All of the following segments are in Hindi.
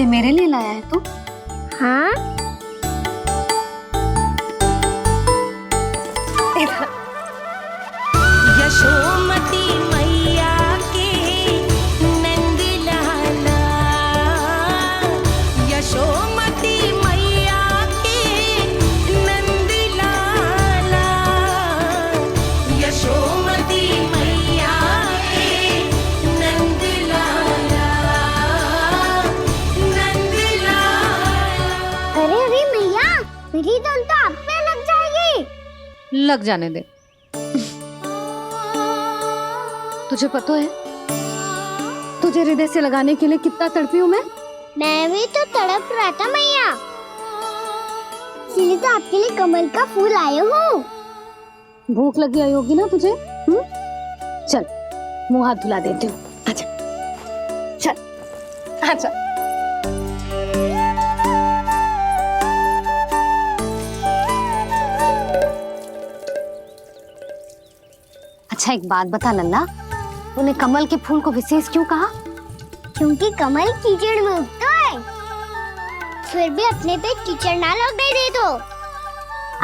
मुझे मेरे लिए लाया है तू? हाँ। यशोमती मैया के नंद लाला, यशोमती मैया के नंद लाला, यशोमती मैया के नंद लाला, नंद लाला। अरे अरे मैया, मेरी धुन तो आप पे लग जाएगी। लग जाने दे। तुझे पता है तुझे हृदय से लगाने के लिए कितना तड़पी हूँ मैं भी तो तड़प रहा था मैया, इसलिए तो आपके लिए कमल का फूल आया हूँ। भूख लगी आई होगी ना तुझे? चल मुंह हाथ धुला देती हूँ। आजा चल आजा। अच्छा एक बात बता लल्ला, तूने कमल के फूल को विशेष क्यों कहा? क्योंकि कमल कीचड़ में उगता है, फिर भी अपने पे कीचड़ ना लगने दे दो।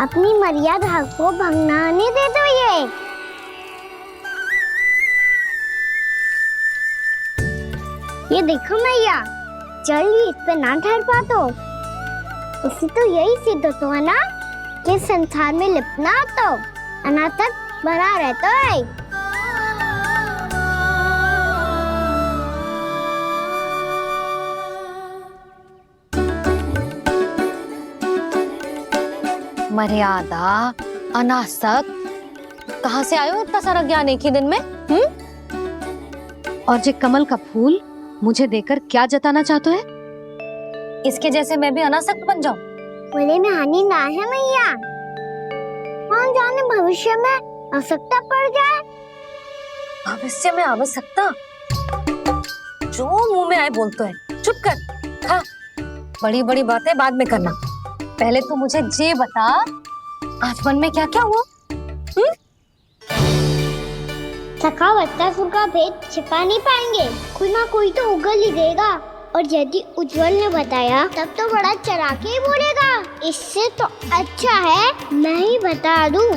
अपनी मर्यादा को भंग ना आने दे दो। ये देखो मैया, जल ही इस पे ना ठहर पा तो इसी तो यही सिद्ध होता है ना कि संसार में लिपना तो अनाथक बना रहता है। मर्यादा, अनासक, कहाँ से आयो इतना सारा ज्ञान एक ही दिन में? और जे कमल का फूल मुझे देकर क्या जताना चाहते है? इसके जैसे मैं भी अनासक्त बन जाऊं? बोले में हानि ना है मैया, कौन जाने भविष्य में आवश्यकता पड़ जाए। भविष्य में आवश्यकता? जो मुंह में आए बोलते हैं, चुप कर। हाँ, बड़ी बड़ी बातें बाद में करना, पहले तू मुझे ये बता आज मन में क्या क्या हुआ? सखा बत्तासुर का भेद छिपा नहीं पाएंगे, कोई ना कोई तो उगल ही देगा। और यदि उज्जवल ने बताया तब तो बड़ा चला के ही बोलेगा। इससे तो अच्छा है मैं ही बता दूं।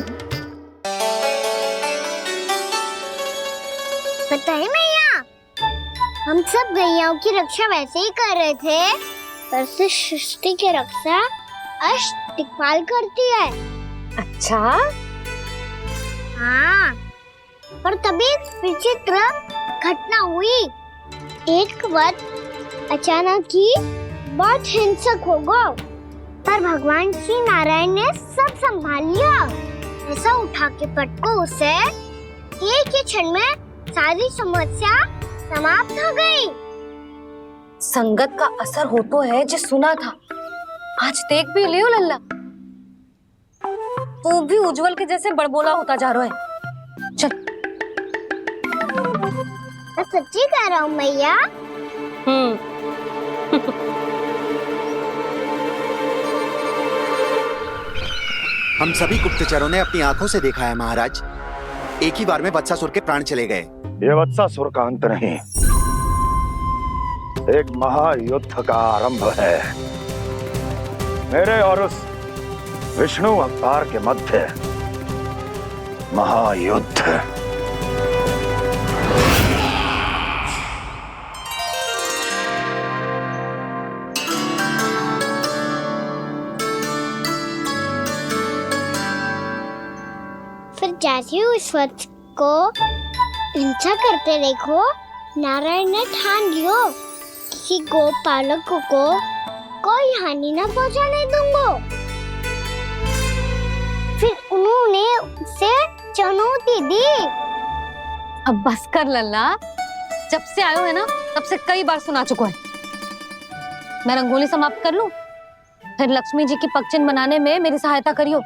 बताइए मैया, हम सब गैयाओं की रक्षा वैसे ही कर रहे थे, पर से सृष्टि की रक्षा अष्ट दिक्पाल करती है। अच्छा हाँ, पर तभी विचित्र घटना हुई। एक वक्त अचानक ही बहुत हिंसक हो गया, पर भगवान श्री नारायण ने सब संभाल लिया। ऐसा उठा के पटको उसे, एक ही क्षण में सारी समस्या समाप्त हो गई। संगत का असर हो तो है जो सुना था, आज देख भी लियो लल्ला, तू भी उज्जवल के जैसे बड़बोला होता जा रहा है। चल। मैं सच्ची कह रहा हूँ मैया। हम सभी गुप्तचरों ने अपनी आंखों से देखा है महाराज, एक ही बार में वत्सासुर के प्राण चले गए। ये वत्सासुर का अंत नहीं, एक महायुद्ध का आरंभ है। मेरे और उस विष्णु अवतार के मध्य महायुद्ध। फिर जैसे ही उस वक्त को हिंसा करते देखो, नारायण ने ठान लियो किसी गोपालक को कोई हानि न पहुंचाने दूंगा। फिर उन्होंने उसे चुनौती दी। अब बस कर लल्ला, जब से आयो है ना तब से कई बार सुना चुका है। मैं रंगोली समाप्त कर लूं, फिर लक्ष्मी जी की पगचिन बनाने में मेरी सहायता करियो।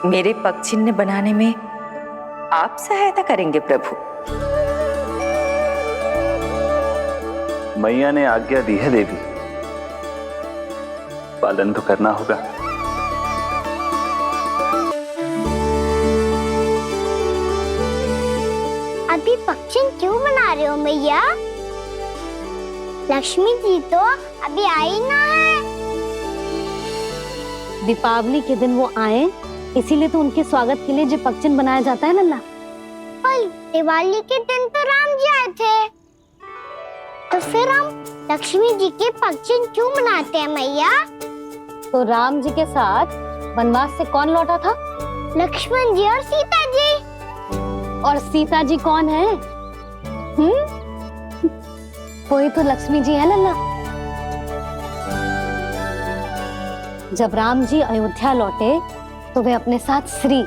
मेरे पगचिन्ह बनाने में आप सहायता करेंगे प्रभु? मैया ने आज्ञा दी है देवी, पालन तो करना होगा। अभी पक्षी क्यों बना रहे हो मैया? लक्ष्मी जी तो अभी आई ना है। दीपावली के दिन वो आए, इसीलिए तो उनके स्वागत के लिए जो पक्षी बनाया जाता है लल्ला। पर दिवाली के दिन तो राम जी आए थे, तो फिर हम लक्ष्मी जी के पक्षी क्यों बनाते हैं मैया? तो राम जी के साथ वनवास से कौन लौटा था? लक्ष्मण जी और सीता जी। और सीता जी कौन है? वही तो लक्ष्मी जी है लल्ला। जब राम जी अयोध्या लौटे तो वे अपने साथ श्री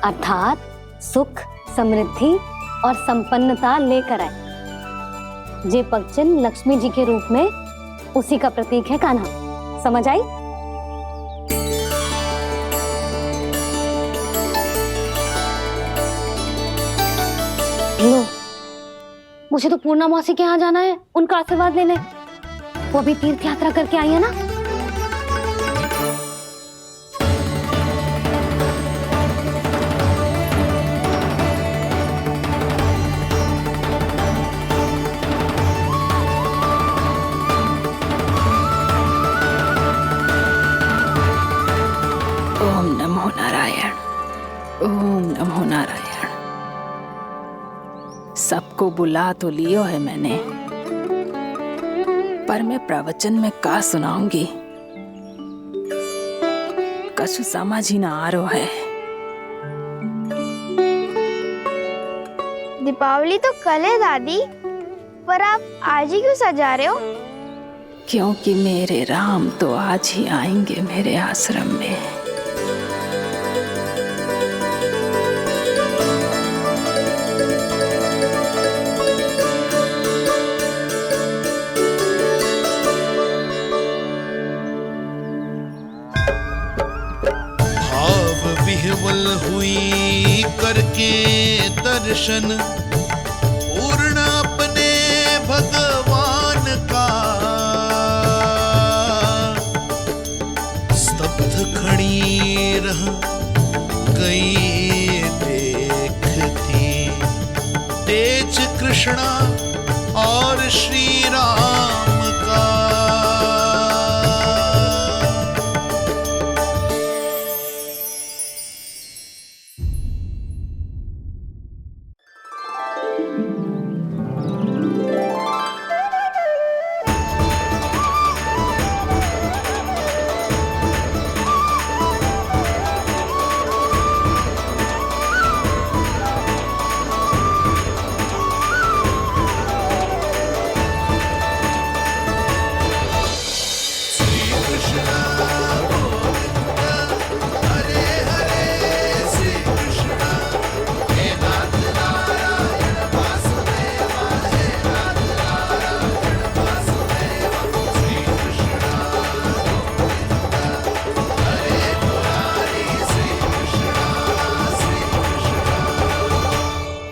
अर्थात सुख, समृद्धि और संपन्नता लेकर आए। जे पक्षिन लक्ष्मी जी के रूप में उसी का प्रतीक है कान्हा। समझ आई? लो, मुझे तो पूर्णा मौसी के यहाँ जाना है, उनका आशीर्वाद लेने। वो अभी तीर्थ यात्रा करके आई है ना। ओम नमो नारायण, ओम नमो नारायण। सबको बुला तो लियो है मैंने, पर मैं प्रवचन में का सुनाऊंगी, कछु समझ ही ना आ रहा है। दीपावली तो कल है दादी, पर आप आज ही क्यों सजा रहे हो? क्योंकि मेरे राम तो आज ही आएंगे मेरे आश्रम में। विह्वल हुई करके दर्शन, पूर्ण अपने भगवान का, स्तब्ध खड़ी रह गई देखती तेज कृष्णा और श्री राम का।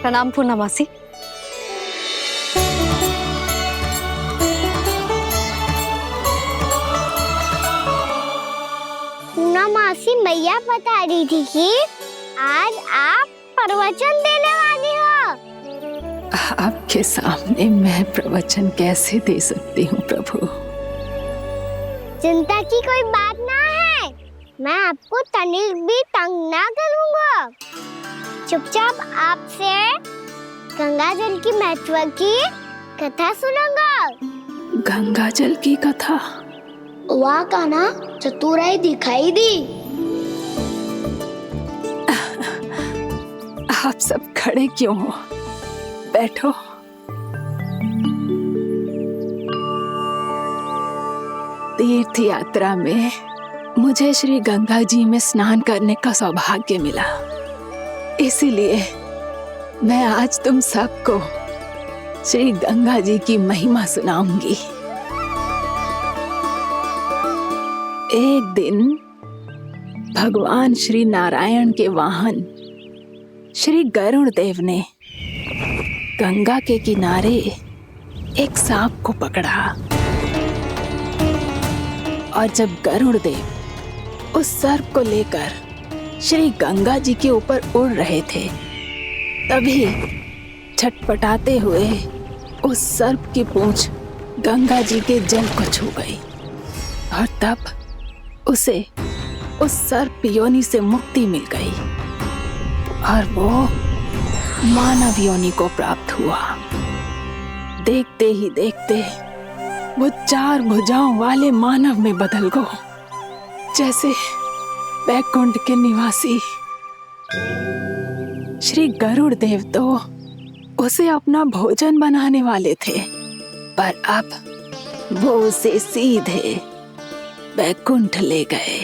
प्रणाम पूर्णा मासी। पूर्णा मासी मैया बता रही थी कि आज आप प्रवचन देने वाली हो। आपके सामने मैं प्रवचन कैसे दे सकती हूँ प्रभु? चिंता की कोई बात ना है, मैं आपको तनिक भी तंग ना करूँगा। चुपचाप आपसे गंगा जल की महत्व की कथा सुनूंगा। गंगा जल की कथा? वाह कान्हा, चतुराई दिखाई दी। आप सब खड़े क्यों हो? बैठो। तीर्थ यात्रा में मुझे श्री गंगा जी में स्नान करने का सौभाग्य मिला, इसीलिए मैं आज तुम सबको श्री गंगा जी की महिमा सुनाऊंगी। एक दिन भगवान श्री नारायण के वाहन श्री गरुड़ देव ने गंगा के किनारे एक सांप को पकड़ा, और जब गरुड़ देव उस सर्प को लेकर श्री गंगा जी के ऊपर उड़ रहे थे, तभी छटपटाते हुए उस सर्प की पूंछ गंगा जी के जल को छू गई और तब उसे उस सर्प योनि से मुक्ति मिल गई और वो मानव योनि को प्राप्त हुआ। देखते ही देखते वो 4 भुजाओं वाले मानव में बदल गो, जैसे बैकुंठ के निवासी श्री गरुड़ देव तो उसे अपना भोजन बनाने वाले थे, पर अब वो उसे सीधे बैकुंठ ले गए।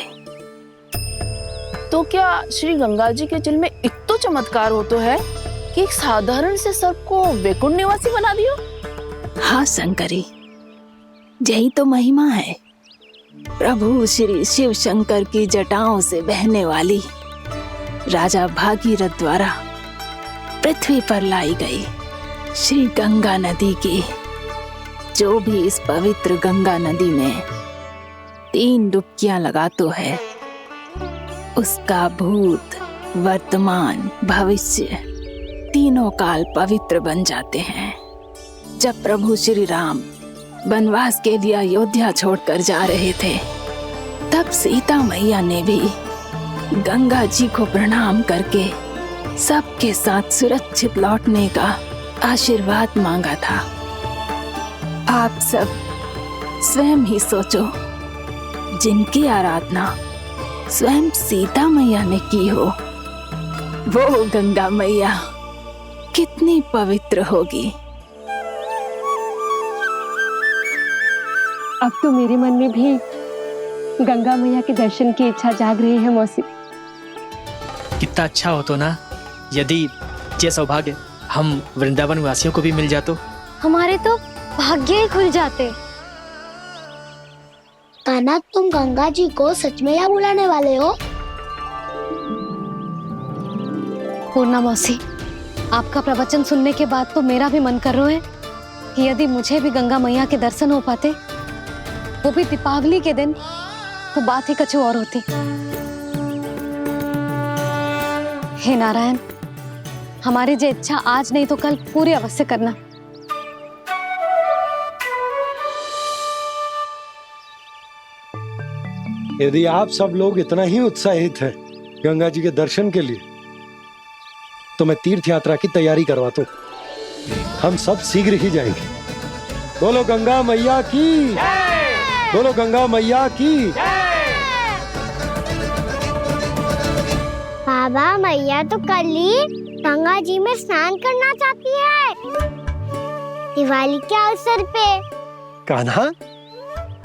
तो क्या श्री गंगा जी के जल में इतना चमत्कार हो तो है कि एक साधारण से सर्प को वैकुंठ निवासी बना दियो? हाँ शंकरी, यही तो महिमा है। प्रभु श्री शिव शंकर की जटाओं से बहने वाली राजा भागीरथ द्वारा पृथ्वी पर लाई गई श्री गंगा नदी की, जो भी इस पवित्र गंगा नदी में 3 डुबकियां लगातो है, उसका भूत, वर्तमान, भविष्य तीनों काल पवित्र बन जाते हैं। जब प्रभु श्री राम वनवास के लिए अयोध्या छोड़कर जा रहे थे, तब सीता मैया ने भी गंगा जी को प्रणाम करके सबके साथ सुरक्षित लौटने का आशीर्वाद मांगा था। आप सब स्वयं ही सोचो, जिनकी आराधना स्वयं सीता मैया ने की हो, वो गंगा मैया कितनी पवित्र होगी। अब तो मेरे मन में भी गंगा मैया के दर्शन की इच्छा जाग रही है मौसी। कितना अच्छा हो तो ना यदि ये सौभाग्य हम वृंदावन वासियों को भी मिल जातो। हमारे तो भाग्य ही खुल जाते। कान्हा, तुम गंगा जी को सच में यहाँ बुलाने वाले हो? पूर्णा मौसी, आपका प्रवचन सुनने के बाद तो मेरा भी मन कर रहा है कि यदि मुझे भी गंगा मैया के दर्शन हो पाते, वो भी दीपावली के दिन, तो बात ही कुछ और होती। हे नारायण, हमारी जो इच्छा आज नहीं तो कल पूरी अवश्य करना। यदि आप सब लोग इतना ही उत्साहित हैं गंगा जी के दर्शन के लिए, तो मैं तीर्थ यात्रा की तैयारी करवाता हूँ। हम सब शीघ्र ही जाएंगे। बोलो गंगा मैया की, बोलो गंगा मैया की। बाबा, मैया तो कल ही गंगा जी में स्नान करना चाहती है, दिवाली के अवसर पे। कान्हा,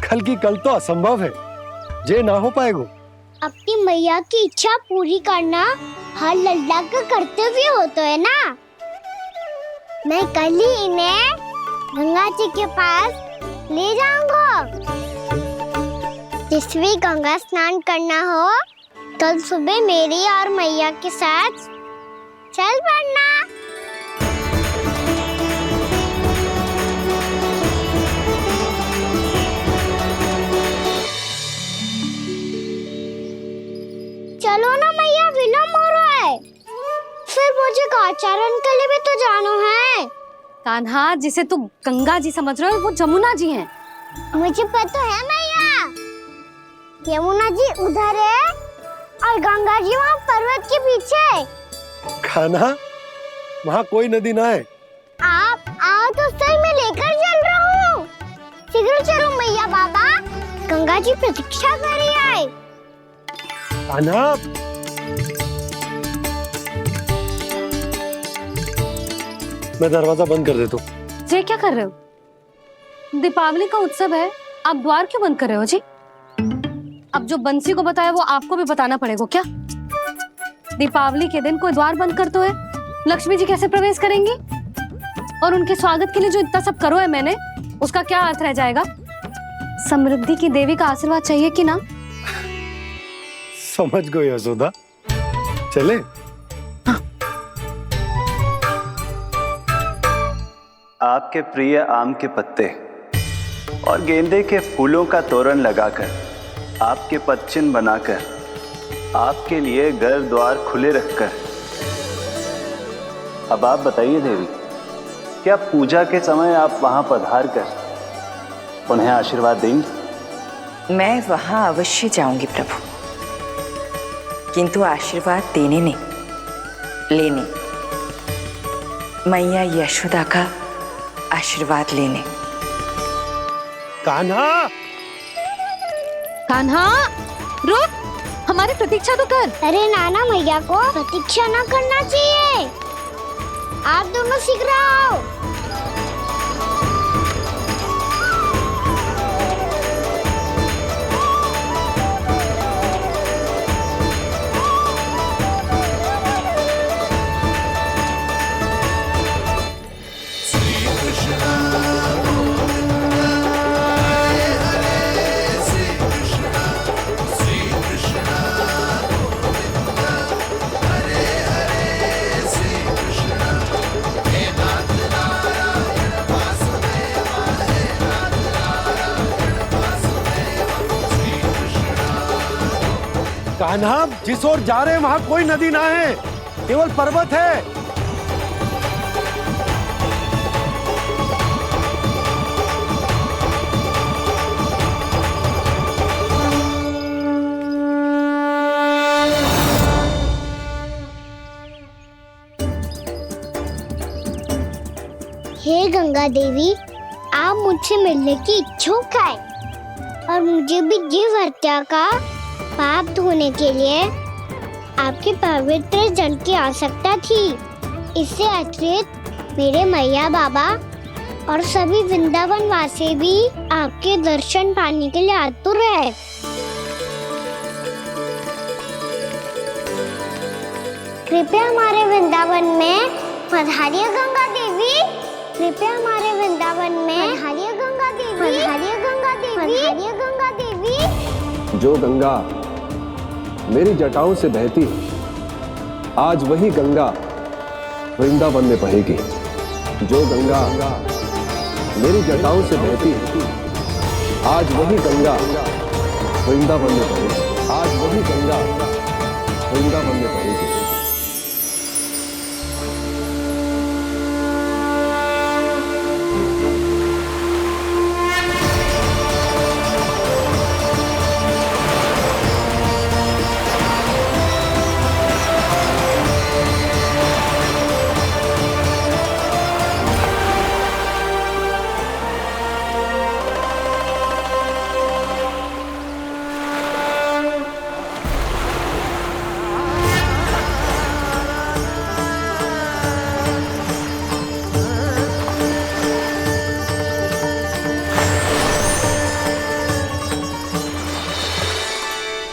कल की कल तो असंभव है, जे ना हो पाएगा। अपनी मैया की इच्छा पूरी करना हर लल्ला का कर्तव्य होता है ना। मैं कल ही इन्हें गंगा जी के पास ले जाऊंगा। जिस भी गंगा स्नान करना हो, कल सुबह मेरी और मैया के साथ चल पड़ना। चलो ना मैया, विलम्ब हो रहा है। फिर मुझे आचरण के लिए भी तो जाना है। कान्हा, जिसे तू गंगा जी समझ रहे हो, वो जमुना जी हैं। मुझे पता है मैया, यमुना जी उधर है और गंगा जी वहाँ पर्वत के पीछे। कान्हा, वहाँ कोई नदी ना है। आप आओ तो सही, मैं लेकर चल रहा हूँ। शीघ्र चलो मैया। बाबा, गंगा जी प्रतीक्षा कर रही है। कान्हा, मैं दरवाजा बंद कर देता हूँ। ये क्या कर रहे हो? दीपावली का उत्सव है, आप द्वार क्यों बंद कर रहे हो जी? अब जो बंसी को बताया वो आपको भी बताना पड़ेगा क्या? दीपावली के दिन कोई द्वार बंद कर तो है, लक्ष्मी जी कैसे प्रवेश करेंगी? और उनके स्वागत के लिए जो इतना सब करो है मैंने, उसका क्या अर्थ रह जाएगा? समृद्धि की देवी का आशीर्वाद चाहिए कि ना? समझ गई यशोदा, चले। हाँ। आपके प्रिय आम के पत्ते और गेंदे के फूलों का तोरण लगाकर, आपके पदचिन्ह बनाकर, आपके लिए घर द्वार खुले रखकर, अब आप बताइए देवी, क्या पूजा के समय आप वहां पधार कर उन्हें आशीर्वाद देंगी? मैं वहां अवश्य जाऊंगी प्रभु, किंतु आशीर्वाद देने नहीं, लेने, मैया यशोदा का आशीर्वाद लेने। कान्हा, कान्हा रुक, हमारी प्रतीक्षा तो कर। अरे नाना, मैया को प्रतीक्षा ना करना चाहिए। आप दोनों शीघ्र आओ। कान्हा, जिस ओर जा रहे हैं वहां कोई नदी ना है, केवल पर्वत है। हे गंगा देवी, आप मुझसे मिलने की इच्छुक है और मुझे भी जीव हत्या का पाप धोने के लिए आपके पवित्र जल की आवश्यकता थी। इससे अतिरिक्त मेरे मैया बाबा और सभी वृंदावन वासी भी आपके दर्शन पाने के लिए आतुर है। कृपया हमारे वृंदावन में पधारिए गंगा देवी। कृपया हमारे वृंदावन में पधारिए गंगा देवी। पधारिए गंगा देवी। पधारिए गंगा देवी। जो गंगा मेरी जटाओं से बहती है, आज वही गंगा वृंदावन में बहेगी। जो गंगा मेरी जटाओं से बहती है, आज वही गंगा वृंदावन में बहेगी। आज वही गंगा वृंदावन में बहेगी।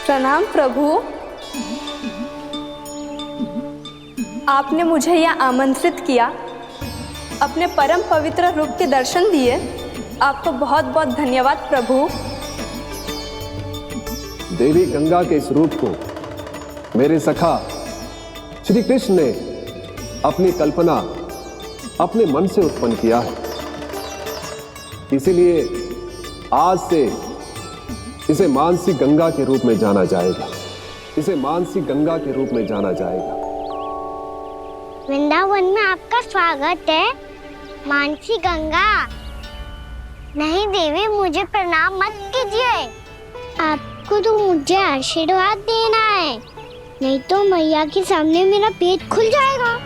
प्रणाम प्रभु, आपने मुझे यह आमंत्रित किया, अपने परम पवित्र रूप के दर्शन दिए। आपको बहुत बहुत धन्यवाद प्रभु। देवी गंगा के इस रूप को मेरे सखा श्री कृष्ण ने अपनी कल्पना अपने मन से उत्पन्न किया है। इसीलिए आज से इसे मानसी गंगा के रूप में जाना जाएगा। इसे मानसी गंगा के रूप में जाना जाएगा। वृंदावन में आपका स्वागत है मानसी गंगा। नहीं देवी, मुझे प्रणाम मत कीजिए। आपको तो मुझे आशीर्वाद देना है, नहीं तो मैया के सामने मेरा पेट खुल जाएगा।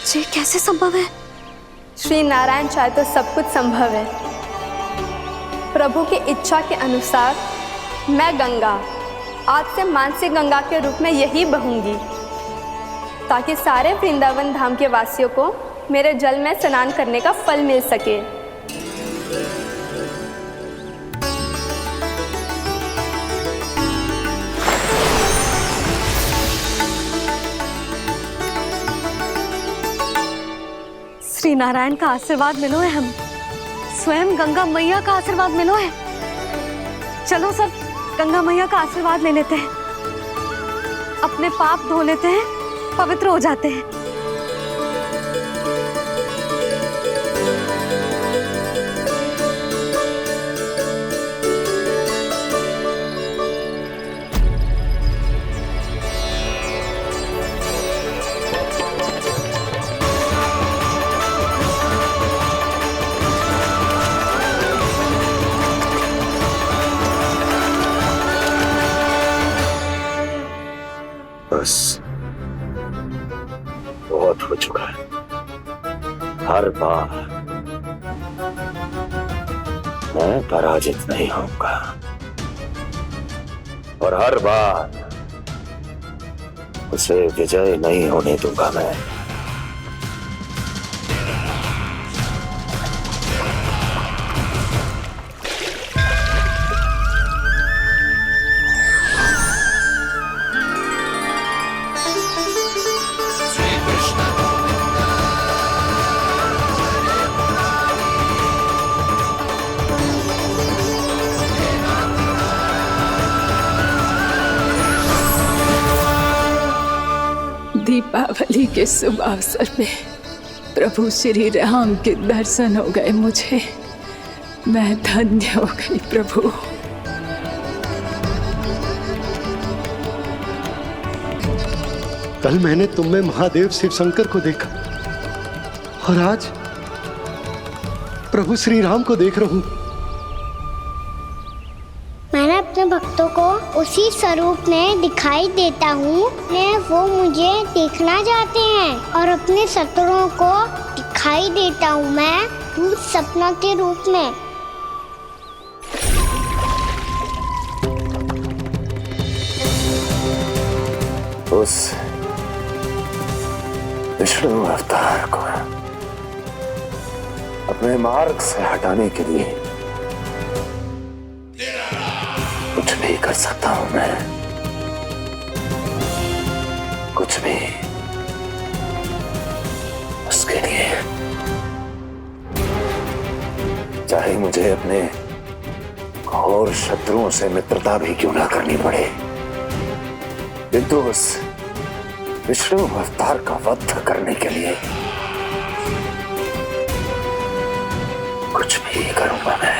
ये कैसे संभव है? श्री नारायण चाहे तो सब कुछ संभव है। प्रभु की इच्छा के अनुसार मैं गंगा आज से मानसी गंगा के रूप में यही बहूंगी, ताकि सारे वृंदावन धाम के वासियों को मेरे जल में स्नान करने का फल मिल सके। नारायण का आशीर्वाद मिलो है, हम स्वयं गंगा मैया का आशीर्वाद मिलो है। चलो सब गंगा मैया का आशीर्वाद ले लेते हैं, अपने पाप धो लेते हैं, पवित्र हो जाते हैं। बस बहुत हो चुका है। हर बार मैं पराजित नहीं होऊंगा और हर बार उसे विजय नहीं होने दूंगा मैं। दीपावली के शुभ अवसर पे प्रभु श्री राम के दर्शन हो गए मुझे। मैं धन्य हो गई प्रभु। कल मैंने तुम में महादेव शिव शंकर को देखा और आज प्रभु श्री राम को देख रहा हूं। मैंने अपने भक्तों को उसी स्वरूप में दिखाई देता हूँ, वो मुझे देखना चाहते हैं और अपने शत्रुओं को दिखाई देता हूँ मैं भूत सपना के रूप में। उस विष्णु अवतार को अपने मार्ग से हटाने के लिए कुछ भी कर सकता हूं मैं, कुछ भी। उसके लिए चाहे मुझे अपने घोर शत्रुओं से मित्रता भी क्यों ना करनी पड़े, किंतु उस विष्णु अवतार का वध करने के लिए कुछ भी करूंगा मैं।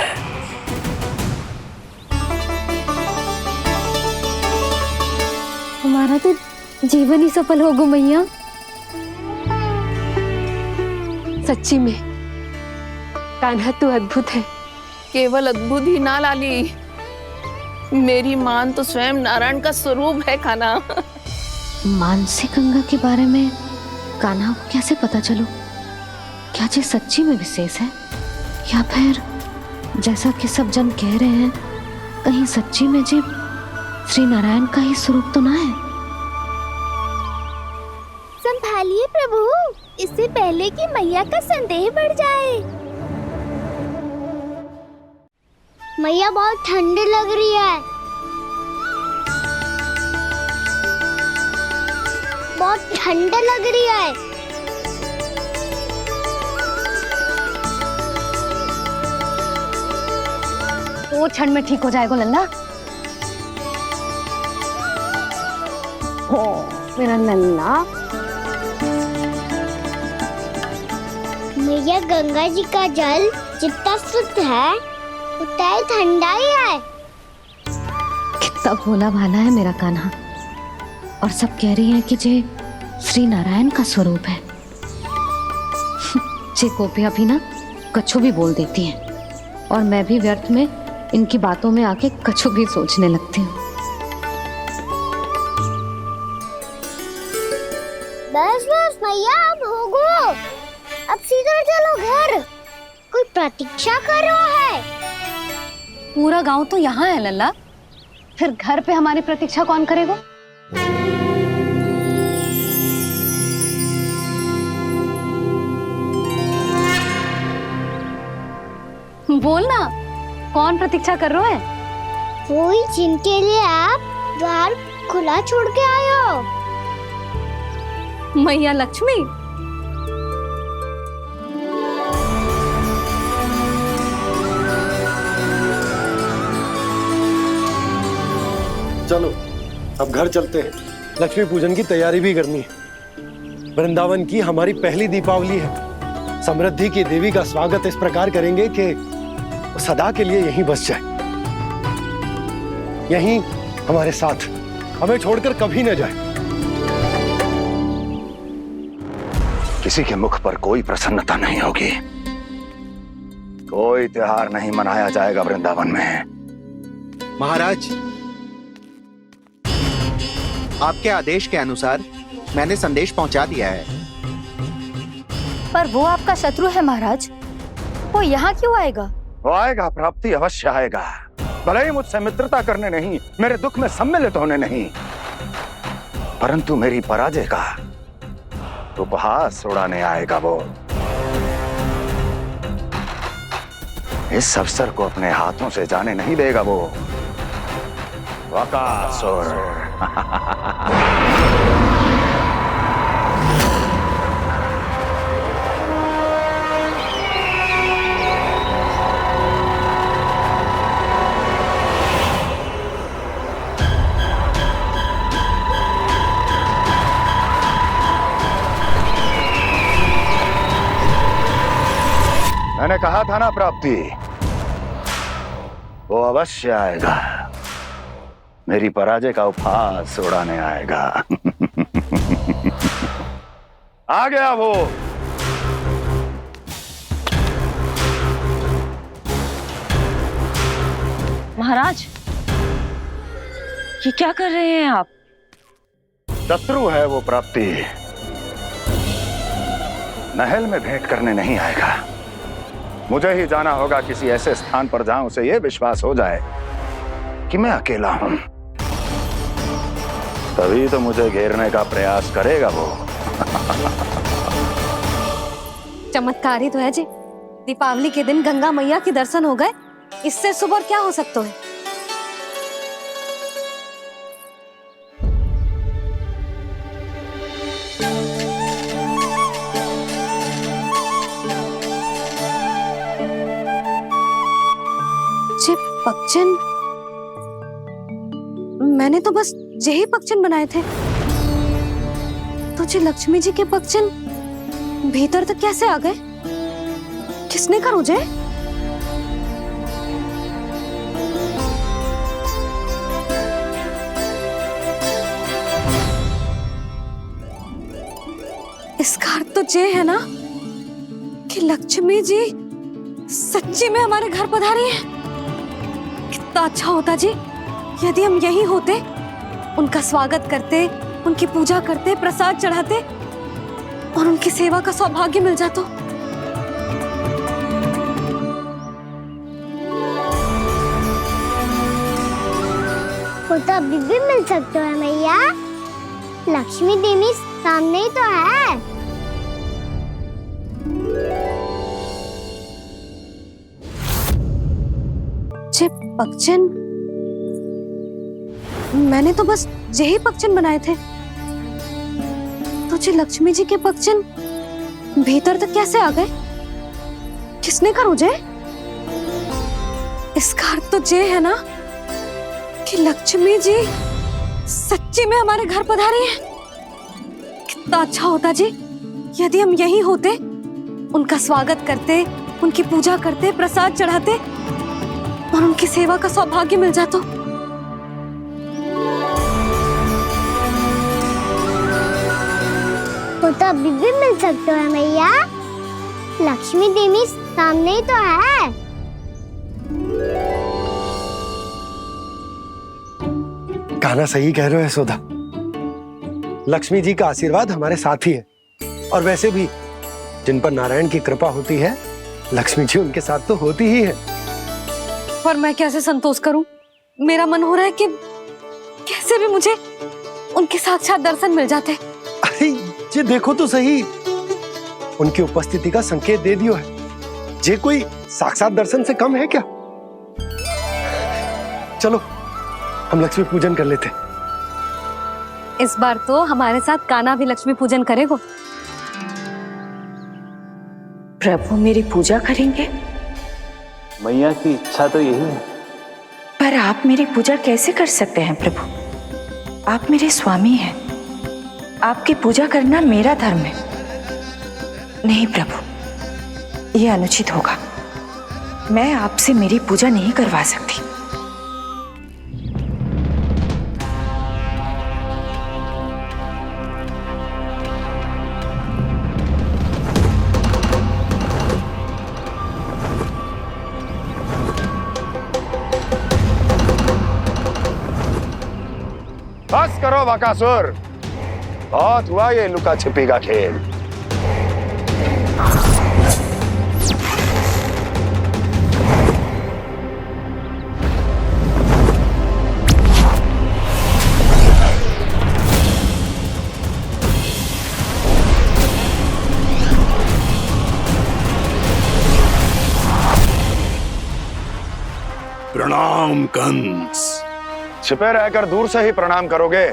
हमारा तो जीवन ही सफल होगा मैया। सच्ची में कान्हा तू अद्भुत है। केवल अद्भुत ही ना लाली, मेरी मान तो स्वयं नारायण का स्वरूप है कान्हा। मानसी गंगा के बारे में कान्हा को कैसे पता चलो? क्या ये सच्ची में विशेष है या फिर जैसा कि सब जन कह रहे हैं, कहीं सच्ची में जी श्री नारायण का ही स्वरूप तो ना है? संभालिए प्रभु, इससे पहले कि मैया का संदेह बढ़ जाए। मैया बहुत ठंडी लग रही है, बहुत ठंडा लग रही है। वो ठंड में ठीक हो जाएगा लल्ला। हो मेरा लल्ला। मैया गंगा जी का जल जितना शुद्ध है उतना ही ठंडा ही है। कितना भोला भाला है मेरा कान्हा। और सब कह रही हैं कि ये श्री नारायण का स्वरूप है। ये गोपियां भी ना कछु भी बोल देती हैं और मैं भी व्यर्थ में इनकी बातों में आके कछु भी सोचने लगती हूँ। बस बस मैया, अब होगो, अब सीधा चलो घर। कोई प्रतीक्षा कर रहा है। पूरा गांव तो यहाँ है लल्ला, फिर घर पे हमारी प्रतीक्षा कौन करेगा? बोल ना, कौन प्रतीक्षा कर रहा है? वही जिनके लिए आप द्वार खुला छोड़ के आए हो। मैया लक्ष्मी। चलो अब घर चलते हैं। लक्ष्मी पूजन की तैयारी भी करनी है। वृंदावन की हमारी पहली दीपावली है। समृद्धि की देवी का स्वागत इस प्रकार करेंगे कि वो सदा के लिए यहीं बस जाए, यहीं हमारे साथ, हमें छोड़कर कभी न जाए। किसी के मुख पर कोई प्रसन्नता नहीं होगी, कोई त्योहार नहीं मनाया जाएगा वृंदावन में। महाराज, आपके आदेश के अनुसार मैंने संदेश पहुंचा दिया है। पर वो आपका शत्रु है महाराज, वो यहाँ क्यों आएगा? वो आएगा, प्राप्ति अवश्य आएगा। भले ही मुझसे मित्रता करने नहीं, मेरे दुख में सम्मिलित होने नहीं, परंतु मेरी पराजय का उपहास उड़ाने आएगा वो। इस अवसर को अपने हाथों से जाने नहीं देगा वो। वकासुर। मैंने कहा था ना प्राप्ति, वो अवश्य आएगा, मेरी पराजय का उपहास उड़ाने आएगा। आ गया वो। महाराज, ये क्या कर रहे हैं आप? शत्रु है वो प्राप्ति, महल में भेंट करने नहीं आएगा। मुझे ही जाना होगा किसी ऐसे स्थान पर जहां उसे यह विश्वास हो जाए कि मैं अकेला हूं, तभी तो मुझे घेरने का प्रयास करेगा वो। चमत्कार ही तो है जी। दीपावली के दिन गंगा मैया के दर्शन हो गए, इससे शुभ और क्या हो सकता है। पक्षन, मैंने तो बस यही पक्षन बनाए थे, तुझे लक्ष्मी जी के पक्षन भीतर तक कैसे आ गए? किसने कहा मुझे? इसका अर्थ तो ये है ना कि लक्ष्मी जी सच्ची में हमारे घर पधारी है। कितना अच्छा होता जी यदि हम यही होते, उनका स्वागत करते, उनकी पूजा करते, प्रसाद चढ़ाते और उनकी सेवा का सौभाग्य मिल जाता। वो तो अभी भी मिल सकते हैं मैया, लक्ष्मी देवी सामने ही तो है। पक्षन, मैंने तो बस यही पक्षन बनाए थे, तुझे लक्ष्मी जी के पक्षन भीतर तक कैसे आ गए? किसने कहा मुझे? इसका अर्थ तो ये है ना कि लक्ष्मी जी सच्ची में हमारे घर पधारी है। कितना अच्छा होता जी यदि हम यही होते, उनका स्वागत करते, उनकी पूजा करते, प्रसाद चढ़ाते और उनकी सेवा का सौभाग्य मिल जाता। वो तो अभी भी मिल सकते हैं मैया, लक्ष्मी देवी सामने ही तो है। कान्हा सही कह रहे हो यशोदा, लक्ष्मी जी का आशीर्वाद हमारे साथ ही है, और वैसे भी जिन पर नारायण की कृपा होती है, लक्ष्मी जी उनके साथ तो होती ही है। पर मैं कैसे संतोष करूं? मेरा मन हो रहा है कि कैसे भी मुझे उनके साक्षात दर्शन मिल जाते। अरे ये देखो तो सही, उनकी उपस्थिति का संकेत दे दियो है। ये कोई साक्षात दर्शन से कम है क्या? चलो हम लक्ष्मी पूजन कर लेते। इस बार तो हमारे साथ कान्हा भी लक्ष्मी पूजन करेगा। प्रभु मेरी पूजा करेंगे? मैया की इच्छा तो यही है। पर आप मेरी पूजा कैसे कर सकते हैं प्रभु? आप मेरे स्वामी हैं, आपकी पूजा करना मेरा धर्म है। नहीं प्रभु, ये अनुचित होगा। मैं आपसे मेरी पूजा नहीं करवा सकती। बस करो बकासुर, बहुत हुआ ये लुका छिपी का खेल। प्रणाम कंस। छिपे रहकर दूर से ही प्रणाम करोगे?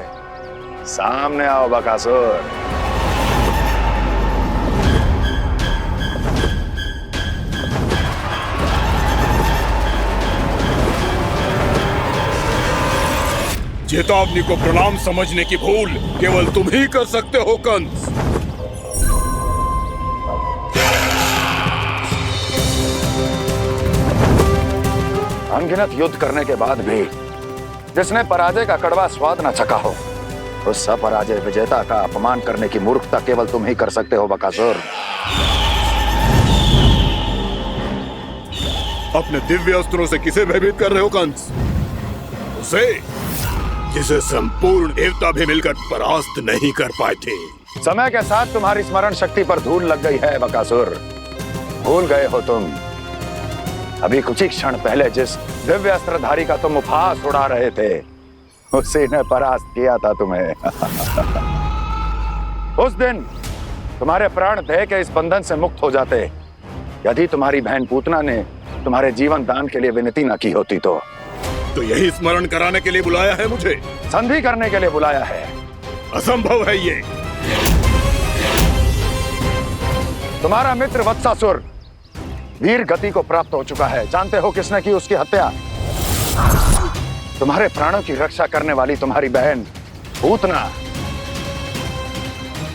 सामने आओ बकासुर। चेतावनी को प्रणाम समझने की भूल केवल तुम ही कर सकते हो कंस। अनगिनत युद्ध करने के बाद भी जिसने पराजय का कड़वा स्वाद न चखा हो, उस अपराजय विजेता का अपमान करने की मूर्खता केवल तुम ही कर सकते हो बकासुर। अपने दिव्य अस्त्रों से किसे भयभीत कर रहे हो कंस? उसे जिसे संपूर्ण देवता भी मिलकर परास्त नहीं कर पाए थे। समय के साथ तुम्हारी स्मरण शक्ति पर धूल लग गई है बकासुर। भूल गए हो तुम अभी कुछ ही क्षण पहले जिस दिव्य अस्त्रधारी का तुम उपहास उड़ा रहे थे, उसी ने परास्त किया था तुम्हें। उस दिन तुम्हारे प्राण देह के इस बंधन से मुक्त हो जाते यदि तुम्हारी बहन पूतना ने तुम्हारे जीवन दान के लिए विनती न की होती तो यही स्मरण कराने के लिए बुलाया है मुझे? संधि करने के लिए बुलाया है। असंभव है ये। तुम्हारा मित्र वत्सासुर वीर गति को प्राप्त हो चुका है। जानते हो किसने की उसकी हत्या? तुम्हारे प्राणों की रक्षा करने वाली तुम्हारी बहन पूतना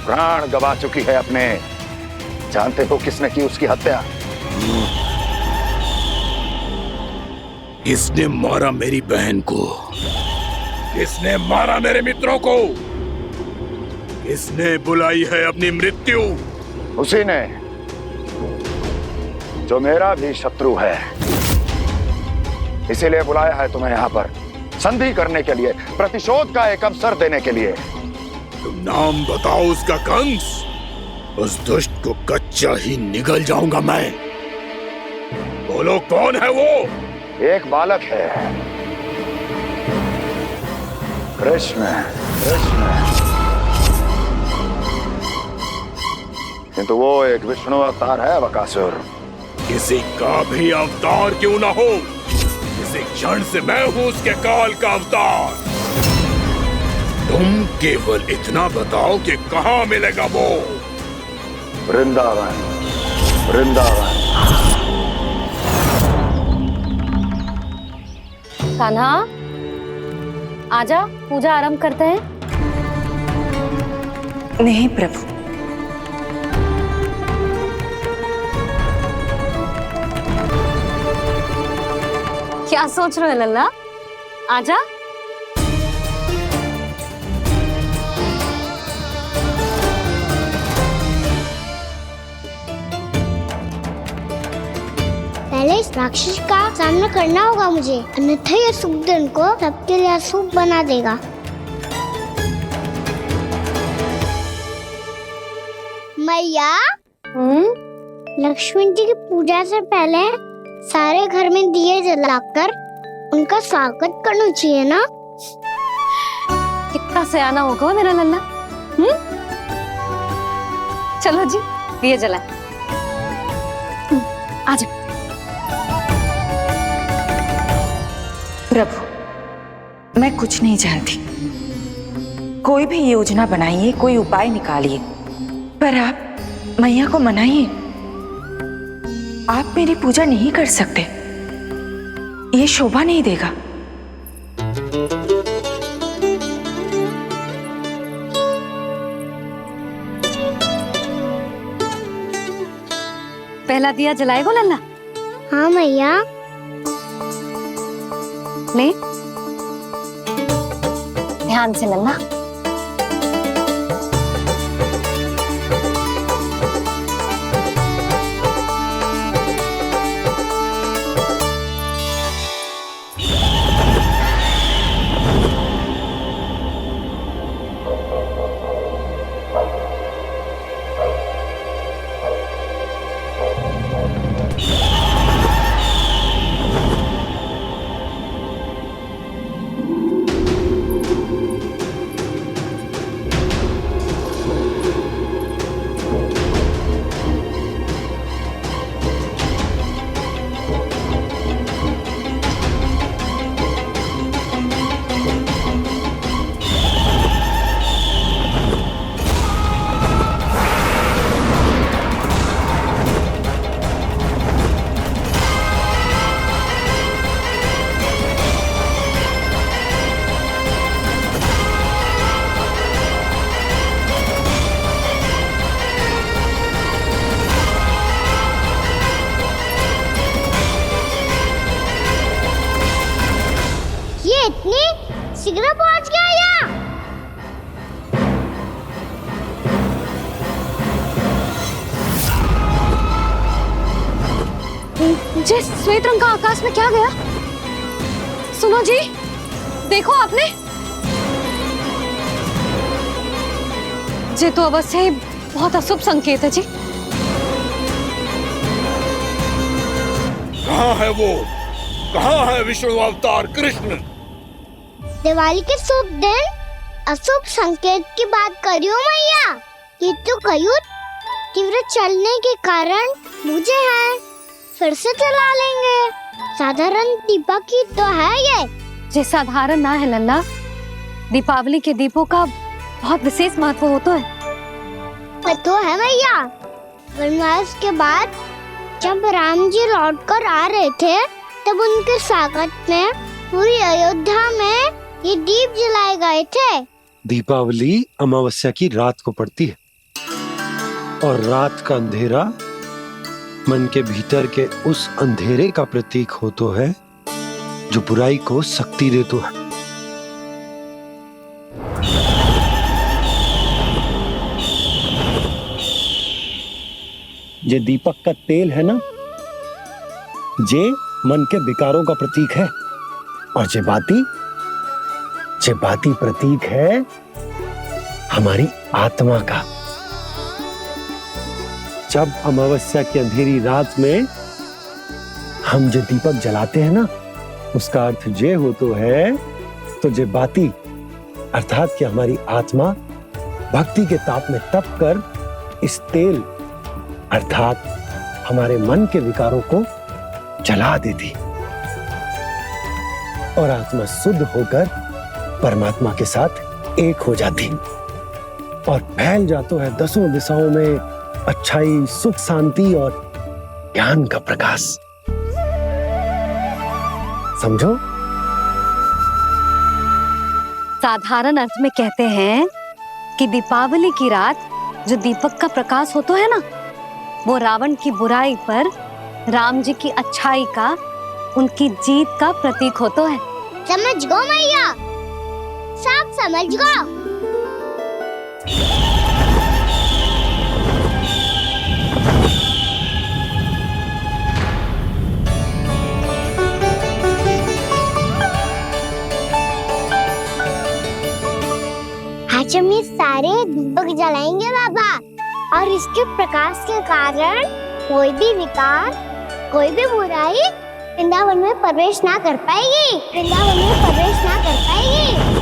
प्राण गवा चुकी है अपने। जानते हो किसने की उसकी हत्या? किसने मारा मेरी बहन को? किसने मारा मेरे मित्रों को? किसने बुलाई है अपनी मृत्यु? उसी ने जो मेरा भी शत्रु है। इसीलिए बुलाया है तुम्हें यहाँ पर संधि करने के लिए, प्रतिशोध का एक अवसर देने के लिए। तुम नाम बताओ उसका कंस। उस दुष्ट को कच्चा ही निगल जाऊंगा मैं। बोलो कौन है वो? एक बालक है, कृष्ण। किंतु वो एक विष्णु अवतार है बकासुर। किसी का भी अवतार क्यों ना हो, इसी क्षण से मैं हूं उसके काल का अवतार। तुम केवल इतना बताओ कि कहां मिलेगा वो? वृंदावन। वृंदावन। कान्हा, आजा, पूजा आरंभ करते हैं। नहीं प्रभु, क्या सोच रहे हो लल्ला? आजा। पहले इस राक्षस का सामना करना होगा मुझे, अन्यथा ये शुभ दिन को सबके लिए अशुभ बना देगा। मैया, लक्ष्मी जी की पूजा से पहले सारे घर में दिए जलाकर उनका स्वागत करना चाहिए ना? कितना सयाना होगा मेरा लल्ला। चलो जी, दिए जलाए। आजा। प्रभु, मैं कुछ नहीं जानती। कोई भी योजना बनाइए, कोई उपाय निकालिए, पर आप मैया को मनाइए। आप मेरी पूजा नहीं कर सकते, ये शोभा नहीं देगा। पहला दिया जलाएगो लल्ला? हाँ मैया। ले, ध्यान से लल्ला। इतनी शीघ्र पहुंच गया यहाँ? जी, श्वेत रंग का आकाश में क्या गया? सुनो जी, देखो आपने। ये तो अवश्य ही बहुत अशुभ संकेत है जी। कहाँ है वो? कहाँ है विष्णु अवतार कृष्ण? दिवाली के शुभ दिन अशुभ संकेत की बात करियो मैया। ये तो कयूर तीव्र चलने के कारण मुझे है, फिर से चला लेंगे। साधारण दीपक ही तो है ये साधारण ना है लल्ला। दीपावली के दीपों का बहुत विशेष महत्व होता है। तो है मैया। वनवास के बाद जब राम जी लौटकर आ रहे थे तब उनके स्वागत में पूरी अयोध्या में ये दीप जलाए गए थे। दीपावली अमावस्या की रात को पड़ती है और रात का अंधेरा मन के भीतर के उस अंधेरे का प्रतीक होता है जो बुराई को शक्ति देता है। ये दीपक का तेल है ना, जे मन के विकारों का प्रतीक है। और जे बाती प्रतीक है हमारी आत्मा का। जब अमावस्या की अंधेरी रात में हम जो दीपक जलाते हैं ना, उसका अर्थ जे हो तो है तो जे बाती अर्थात कि हमारी आत्मा भक्ति के ताप में तप कर इस तेल अर्थात हमारे मन के विकारों को जला देती और आत्मा शुद्ध होकर परमात्मा के साथ एक हो जाती और फैल जाता है दसों दिशाओं में अच्छाई, सुख, शांति और ज्ञान का प्रकाश। समझो? साधारण अर्थ में कहते हैं कि दीपावली की रात जो दीपक का प्रकाश होता है ना, वो रावण की बुराई पर राम जी की अच्छाई का, उनकी जीत का प्रतीक होता है। समझ गो मैया, सब समझ गो। आज हम ये सारे दीपक जलाएंगे बाबा, और इसके प्रकाश के कारण कोई भी विकार, कोई भी बुराई वृंदावन में प्रवेश ना कर पाएगी, वृंदावन में प्रवेश ना कर पाएगी।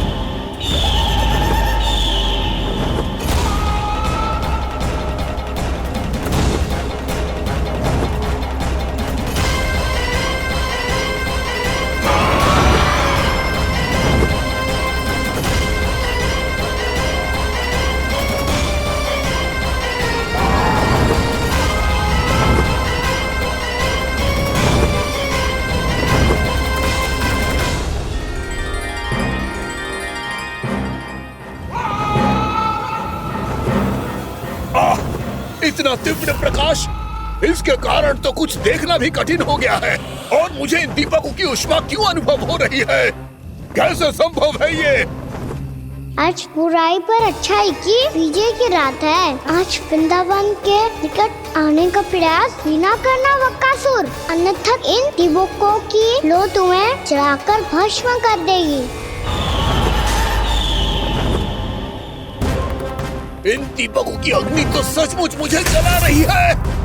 इतना तीव्र प्रकाश इसके कारण तो कुछ देखना भी कठिन हो गया है। और मुझे इन दीपकों की उष्मा क्यों अनुभव हो रही है? कैसे संभव है ये? आज बुराई पर अच्छाई की विजय की रात है। आज वृंदावन के निकट आने का प्रयास भी ना करना बकासुर, अन्यथा इन दीपकों की लो तुम्हें जलाकर भस्म कर देगी। इन दीपकों की अग्नि तो सचमुच मुझे जला रही है।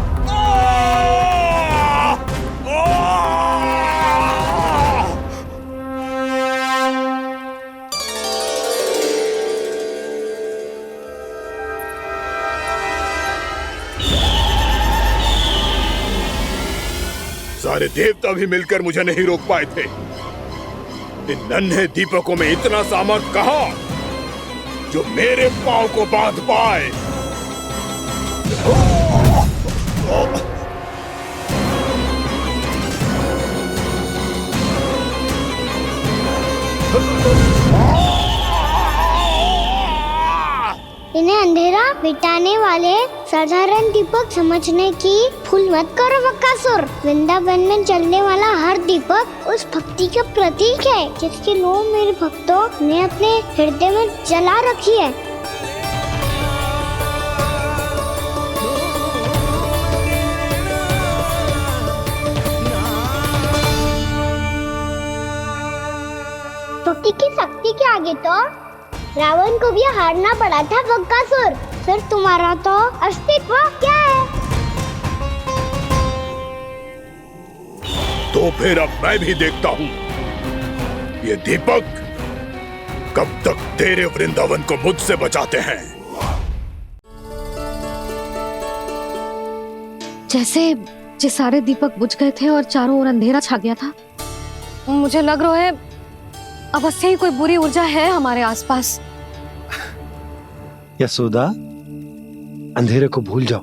सारे देवता भी मिलकर मुझे नहीं रोक पाए थे। इन नन्हे दीपकों में इतना सामर्थ कहां जो मेरे पांव को बांध पाए। इन्हें अंधेरा मिटाने वाले साधारण दीपक समझने की भूल मत करो बकासुर। वृंदावन में जलने वाला हर दीपक उस भक्ति का प्रतीक है जिसकी लो मेरे भक्तों ने अपने हृदय में जला रखी है। टूटी की शक्ति के आगे तो रावण को भी हारना पड़ा था बकासुर। फिर तुम्हारा तो अस्तित्व क्या है? तो फिर अब मैं भी देखता हूँ ये दीपक कब तक तेरे वृंदावन को मुझसे बचाते हैं। जैसे ये सारे दीपक बुझ गए थे और चारों ओर अंधेरा छा गया था, मुझे लग रहा है अवश्य ही कोई बुरी ऊर्जा है हमारे आसपास। यशोदा, अंधेरे को भूल जाओ,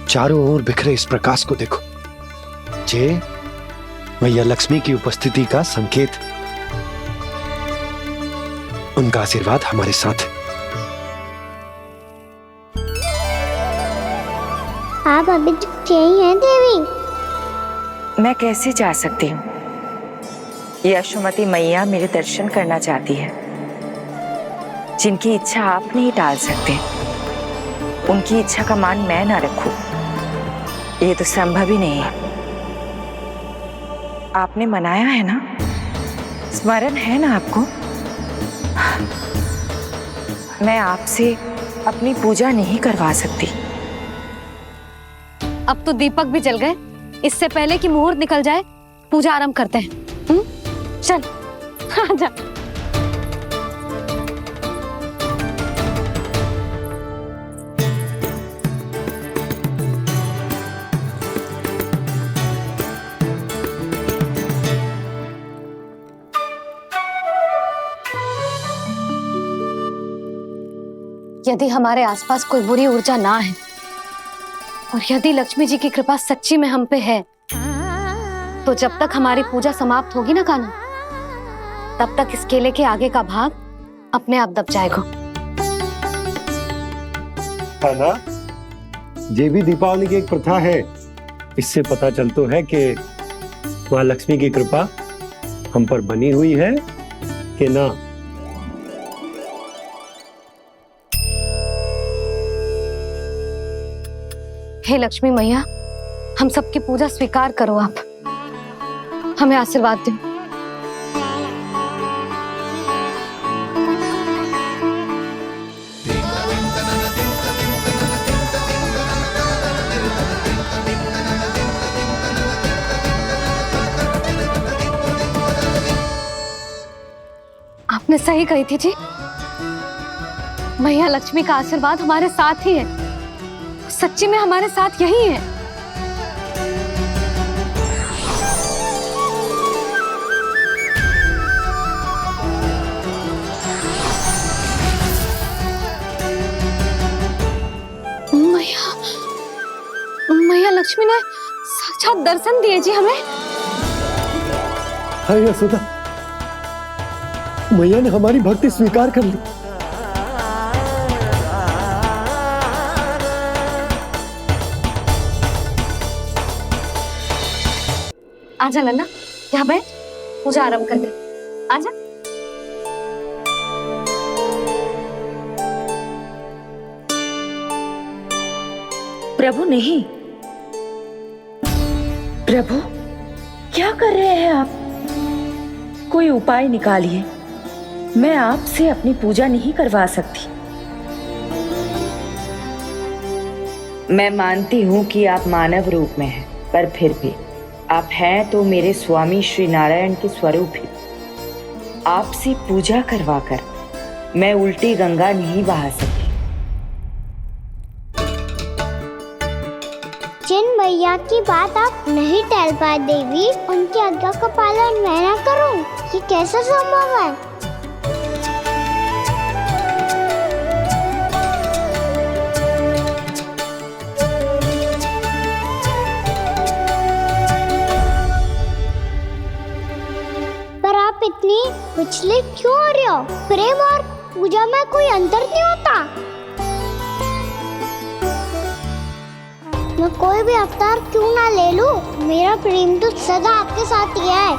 चारों ओर बिखरे इस प्रकाश को देखो। ये मैया लक्ष्मी की उपस्थिति का संकेत, उनका आशीर्वाद हमारे साथ है। आप अभी तक यही हैं देवी? मैं कैसे जा सकती हूँ? यशोमती मैया मेरे दर्शन करना चाहती है। जिनकी इच्छा आप नहीं टाल सकते, उनकी इच्छा का मान मैं ना रखूं, ये तो संभव ही नहीं है। आपने मनाया है ना, स्मरण है ना आपको? मैं आपसे अपनी पूजा नहीं करवा सकती। अब तो दीपक भी जल गए, इससे पहले कि मुहूर्त निकल जाए पूजा आरंभ करते हैं। चल आजा। यदि हमारे आसपास कोई बुरी ऊर्जा ना है और यदि लक्ष्मी जी की कृपा सच्ची में हम पे है, तो जब तक हमारी पूजा समाप्त होगी ना कान्हा, तब तक इस केले के आगे का भाग अपने आप दब जाएगा। कान्हा, ये भी दीपावली की एक प्रथा है। इससे पता चलता है कि माँ लक्ष्मी की कृपा हम पर बनी हुई है कि ना। हे लक्ष्मी मैया, हम सबकी पूजा स्वीकार करो, आप हमें आशीर्वाद दो। आपने सही कही थी जी, मैया लक्ष्मी का आशीर्वाद हमारे साथ ही है। सच्ची में हमारे साथ यही है। मैया लक्ष्मी ने साक्षात दर्शन दिए जी हमें। हाय यशोदा, मैया ने हमारी भक्ति स्वीकार कर ली। आजा नन्ना, यहाँ बैठ, पूजा आरंभ कर दे। आजा। प्रभु नहीं, प्रभु क्या कर रहे हैं आप? कोई उपाय निकालिए, मैं आपसे अपनी पूजा नहीं करवा सकती। मैं मानती हूँ कि आप मानव रूप में हैं, पर फिर भी आप हैं तो मेरे स्वामी श्री नारायण के स्वरूप ही। आपसे पूजा करवाकर मैं उल्टी गंगा नहीं बहा सकती। जिन भैया की बात आप नहीं टल पाए देवी, उनकी आज्ञा का पालन मैं ना करूं, ये कैसा संभव है? पर आप इतनी विचलित क्यों हो रहे हो? प्रेम और पूजा में कोई अंतर नहीं होता। मैं कोई भी अवतार क्यों ना ले लूं, मेरा प्रेम तो सदा आपके साथ ही है।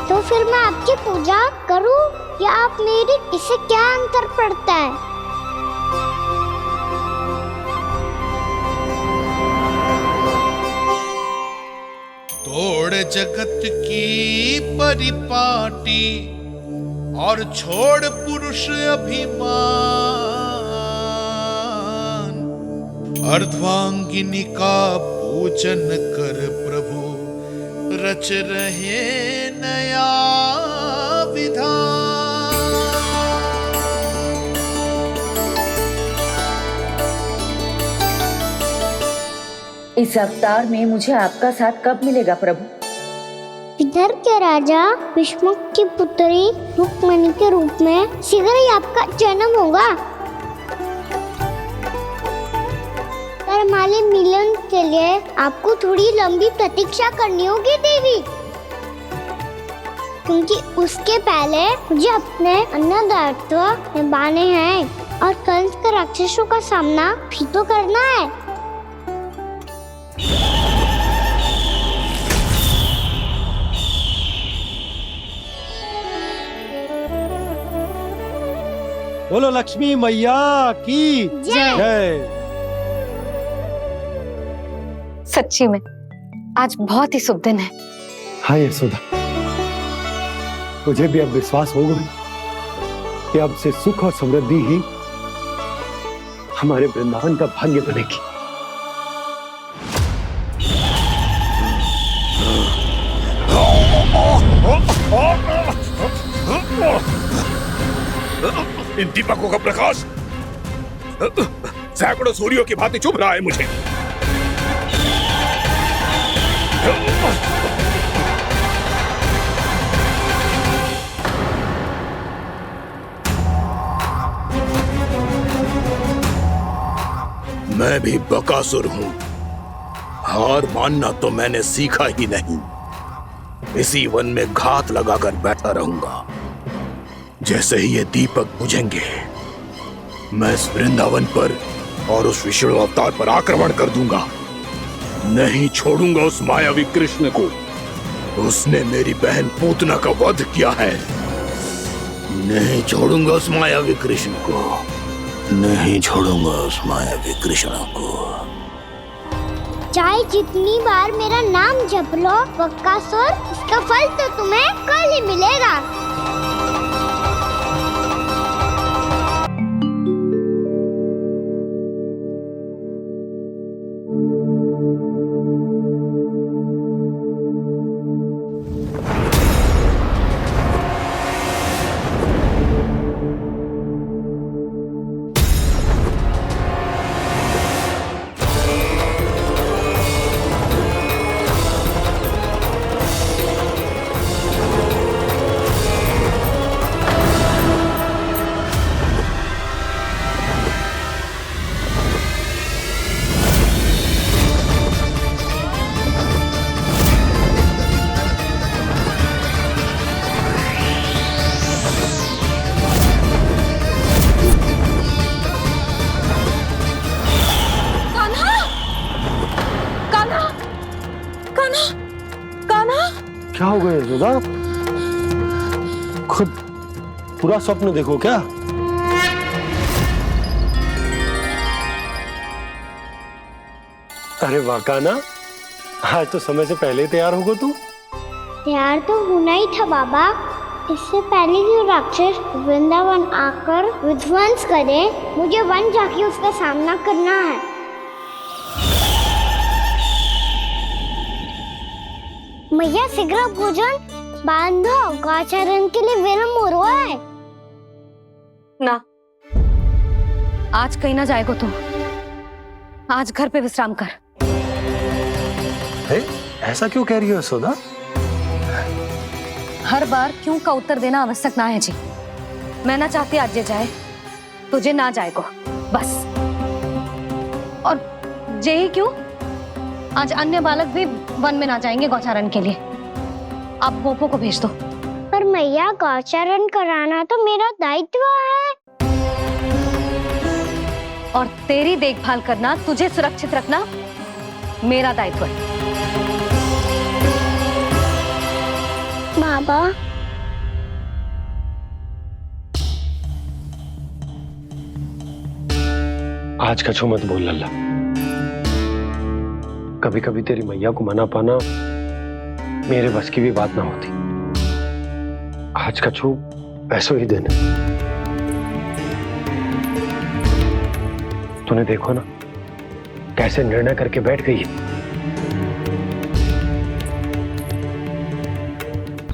तो फिर मैं आपकी पूजा करूं या आप मेरी, इससे क्या अंतर पड़ता है? तोड़ जगत की परिपाटी और छोड़ पुरुष अभिमान, अर्धवांगिनी का पूजन कर प्रभु रच रहे नया विधान। इस अवतार में मुझे आपका साथ कब मिलेगा प्रभु? इधर के राजा भीष्मक की पुत्री रुक्मणी के रूप में शीघ्र ही आपका जन्म होगा। पर हमारे मिलन के लिए आपको थोड़ी लंबी प्रतीक्षा करनी होगी देवी, क्योंकि उसके पहले मुझे अपने अन्य दायित्व निभाने हैं और कंस के राक्षसों का सामना भी तो करना है। बोलो लक्ष्मी मैया की जय। सच्ची में आज बहुत ही शुभ दिन है। हाँ यशोदा, मुझे भी अब विश्वास हो गया कि अब से सुख और समृद्धि ही हमारे वृंदावन का भाग्य बनेगी। इन दीपकों का प्रकाश सैकड़ों सूर्यों की भांति चुभ रहा है मुझे। मैं भी बकासुर हूं, हार मानना तो मैंने सीखा ही नहीं। इसी वन में घात लगाकर बैठा रहूंगा। जैसे ही ये दीपक बुझेंगे, मैं इस वृंदावन पर और उस विष्णु अवतार पर आक्रमण कर दूंगा। नहीं छोड़ूंगा उस मायावी कृष्ण को। उसने मेरी बहन पूतना का वध किया है। नहीं छोड़ूंगा उस मायावी कृष्ण को। नहीं छोड़ूंगा उस मायावी कृष्ण को। चाहे जितनी बार मेरा नाम जप लो बकासुर, इसका फल तो तुम्हें कल ही मिलेगा। क्या हो गया यशोदा? खुद पूरा स्वप्न देखो क्या? अरे वाकाना, आज तो समय से पहले ही तैयार होगा तू। तैयार तो होना ही था बाबा। इससे पहले कि राक्षस वृंदावन आकर विध्वंस करे, मुझे वन जाके उसका सामना करना है। मैया शीघ्र भोजन बांधो, गौचरण के लिए विलंब हो रहा है। ना, आज कहीं ना जाएगा तुम। आज घर पे विश्राम कर। ऐसा क्यों कह रही हो यशोदा? हर बार क्यों का उत्तर देना आवश्यक ना है जी। मैं ना चाहती आज ये जाए, तुझे ना जाएगा बस। और जे ही क्यों, आज अन्य बालक भी वन में ना जाएंगे गौचारण के लिए। आप गोपो को भेज दो। पर मैया गौचरण कराना तो मेरा दायित्व है। और तेरी देखभाल करना, तुझे सुरक्षित रखना मेरा दायित्व है। बाबा, आज कछु मत बोल लल्ला। कभी कभी तेरी मैया को मना पाना मेरे बस की भी बात ना होती। आज कछु ऐसो ही दिन है। तूने देखो ना कैसे निर्णय करके बैठ गई है।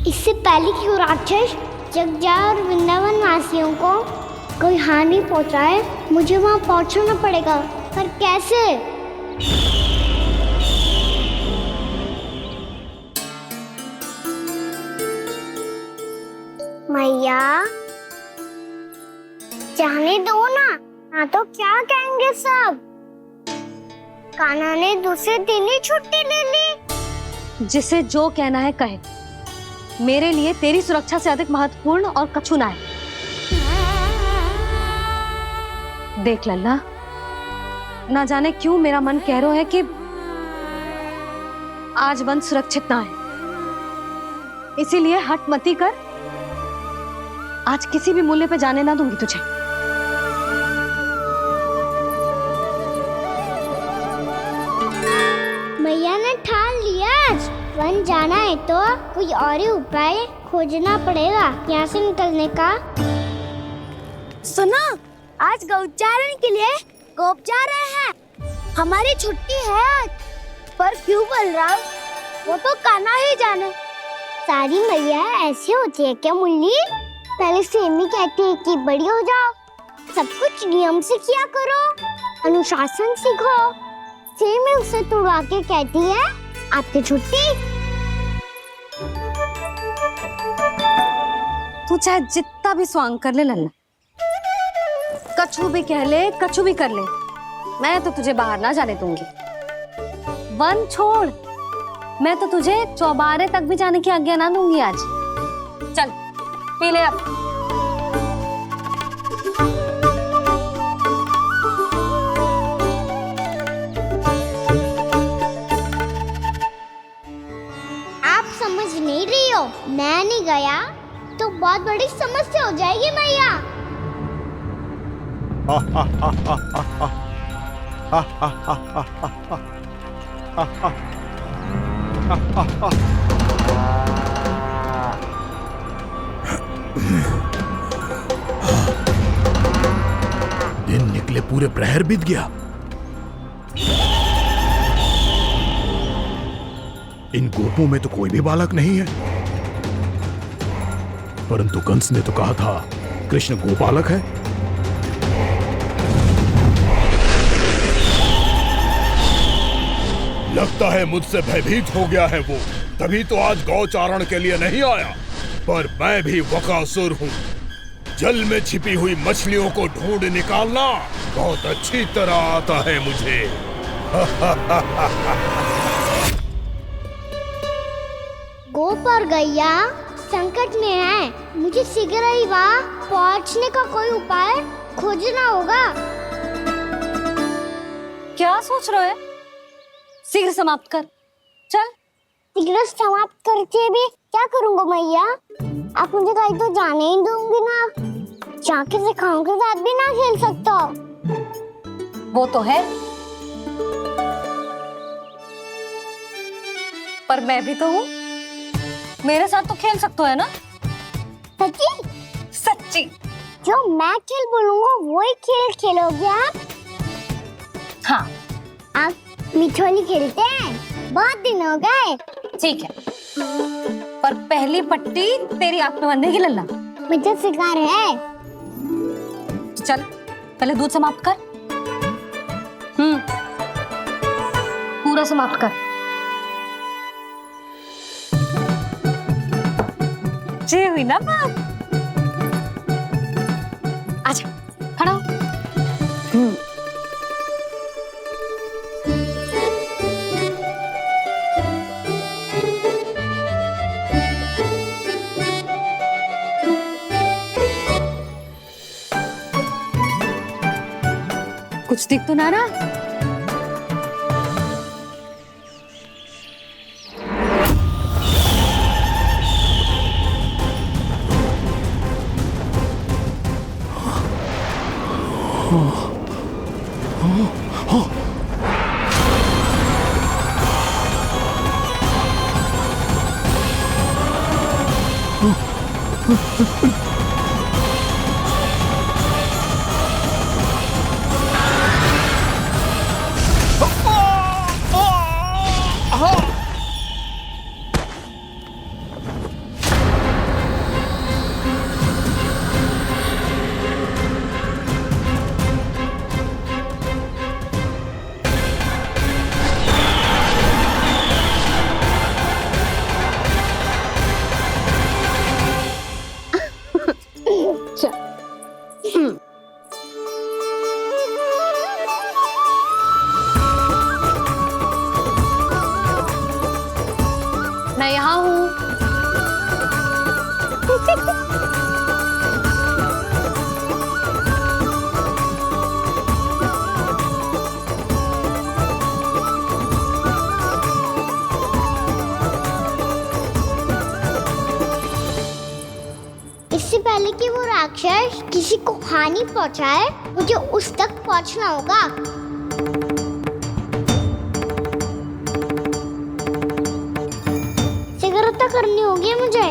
इससे पहले कि वो राक्षस जगजा और वृंदावन वासियों को कोई हानि पहुंचाए, मुझे वहां पहुंचना पड़ेगा। पर कैसे? मैया, जाने दो ना, हाँ तो क्या कहेंगे सब? कान्हा ने दूसरे दिन ही छुट्टी ले ली। जिसे जो कहना है कहे। मेरे लिए तेरी सुरक्षा से अधिक महत्वपूर्ण और कछु ना है। देख लल्ला, ना जाने क्यों मेरा मन कह रहा है कि आज वन सुरक्षित ना है। इसीलिए हट मती कर। आज किसी भी मूल्य पे जाने ना दूंगी तुझे। मैया ने ठान लिया, आज वन जाना है तो कोई और ही उपाय खोजना पड़ेगा यहाँ से निकलने का। सुनो, आज गौचारण के लिए गोप जा रहे हैं। हमारी छुट्टी है आज। पर क्यों बलराम? वो तो कान्हा ही जाने। सारी मैया ऐसी होती है क्या मुन्नी? पहले सेमी कहती है कि बड़ी हो जाओ, सब कुछ नियम से किया करो, अनुशासन सीखो। सेमी उसे तुड़वा के कहती है आपकी छुट्टी। तू चाहे जितना भी स्वांग कर ले लल्ला, कछु भी कह ले, कछु भी कर ले, मैं तो तुझे बाहर ना जाने दूंगी। वन छोड़, मैं तो तुझे चौबारे तक भी जाने की आज्ञा ना दूंगी आज। चल पी ले अब। आप समझ नहीं रही हो, मैं नहीं गया तो बहुत बड़ी समस्या हो जाएगी मैया। दिन निकले पूरे प्रहर बीत गया। इन गोपों में तो कोई भी बालक नहीं है, परंतु कंस ने तो कहा था कृष्ण गोपालक है। लगता है मुझसे भयभीत हो गया है वो, तभी तो आज गौचारण के लिए नहीं आया। पर मैं भी बकासुर हूँ। जल में छिपी हुई मछलियों को ढूंढ निकालना बहुत अच्छी तरह आता है मुझे। गोप और गैया संकट में है, मुझे शीघ्र ही वहाँ पहुँचने का कोई उपाय खोजना होगा। क्या सोच रहे हो? शीघ्र समाप्त कर। चल शीघ्र समाप्त करके भी क्या करूँगा मैया? आप मुझे कहीं तो जाने ही दूंगी ना। जाके सिखाओं के साथ भी ना खेल सकता। वो तो है, पर मैं भी तो हूँ, मेरे साथ तो खेल सकते हो है ना? सच्ची? सच्ची। जो मैं खेल बोलूँगा वही खेल खेलोगे आप? हाँ। आप मिठोली खेलते हैं? बहुत दिन हो गए। ठीक है, पर पहली पट्टी तेरी आंख में बनने की लल्ला। मुझे शिकार है। चल पहले दूध समाप्त कर। पूरा समाप्त कर। जे हुई ना बात। आजा खड़ा हो। कुछ दिख तो ना रहा। मैं यहाँ हूँ। इससे पहले कि वो राक्षस किसी को हानि पहुंचाए, मुझे उस तक पहुंचना होगा। शीघ्रता करनी होगी मुझे।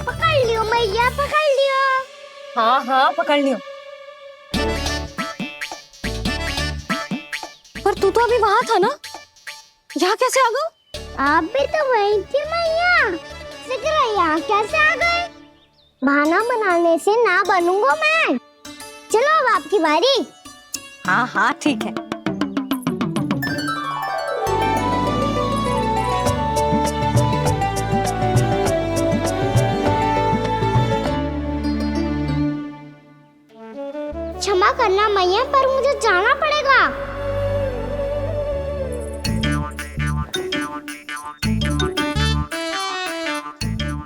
पकड़ लियो मैया, पकड़ लियो। हाँ हाँ पकड़ लियो। पर तू तो अभी वहां था ना, यहाँ कैसे आ गया? आप भी तो वही थी मैया। शीघ्र यहाँ कैसे आ गए? बहाना बनाने से ना बनूंगा मैं। चलो अब आपकी बारी। हाँ हाँ ठीक है। क्षमा करना मैया, पर मुझे जाना पड़ेगा।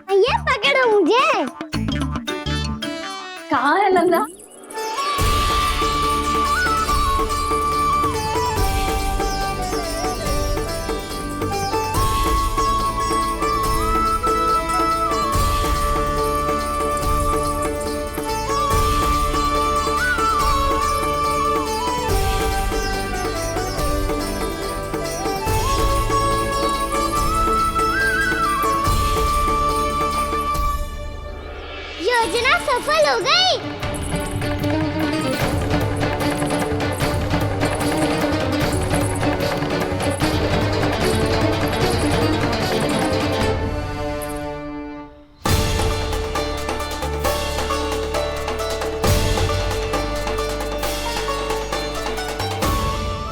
मैया पकड़ो मुझे। कहाँ है लल्ला? योजना सफल हो गई।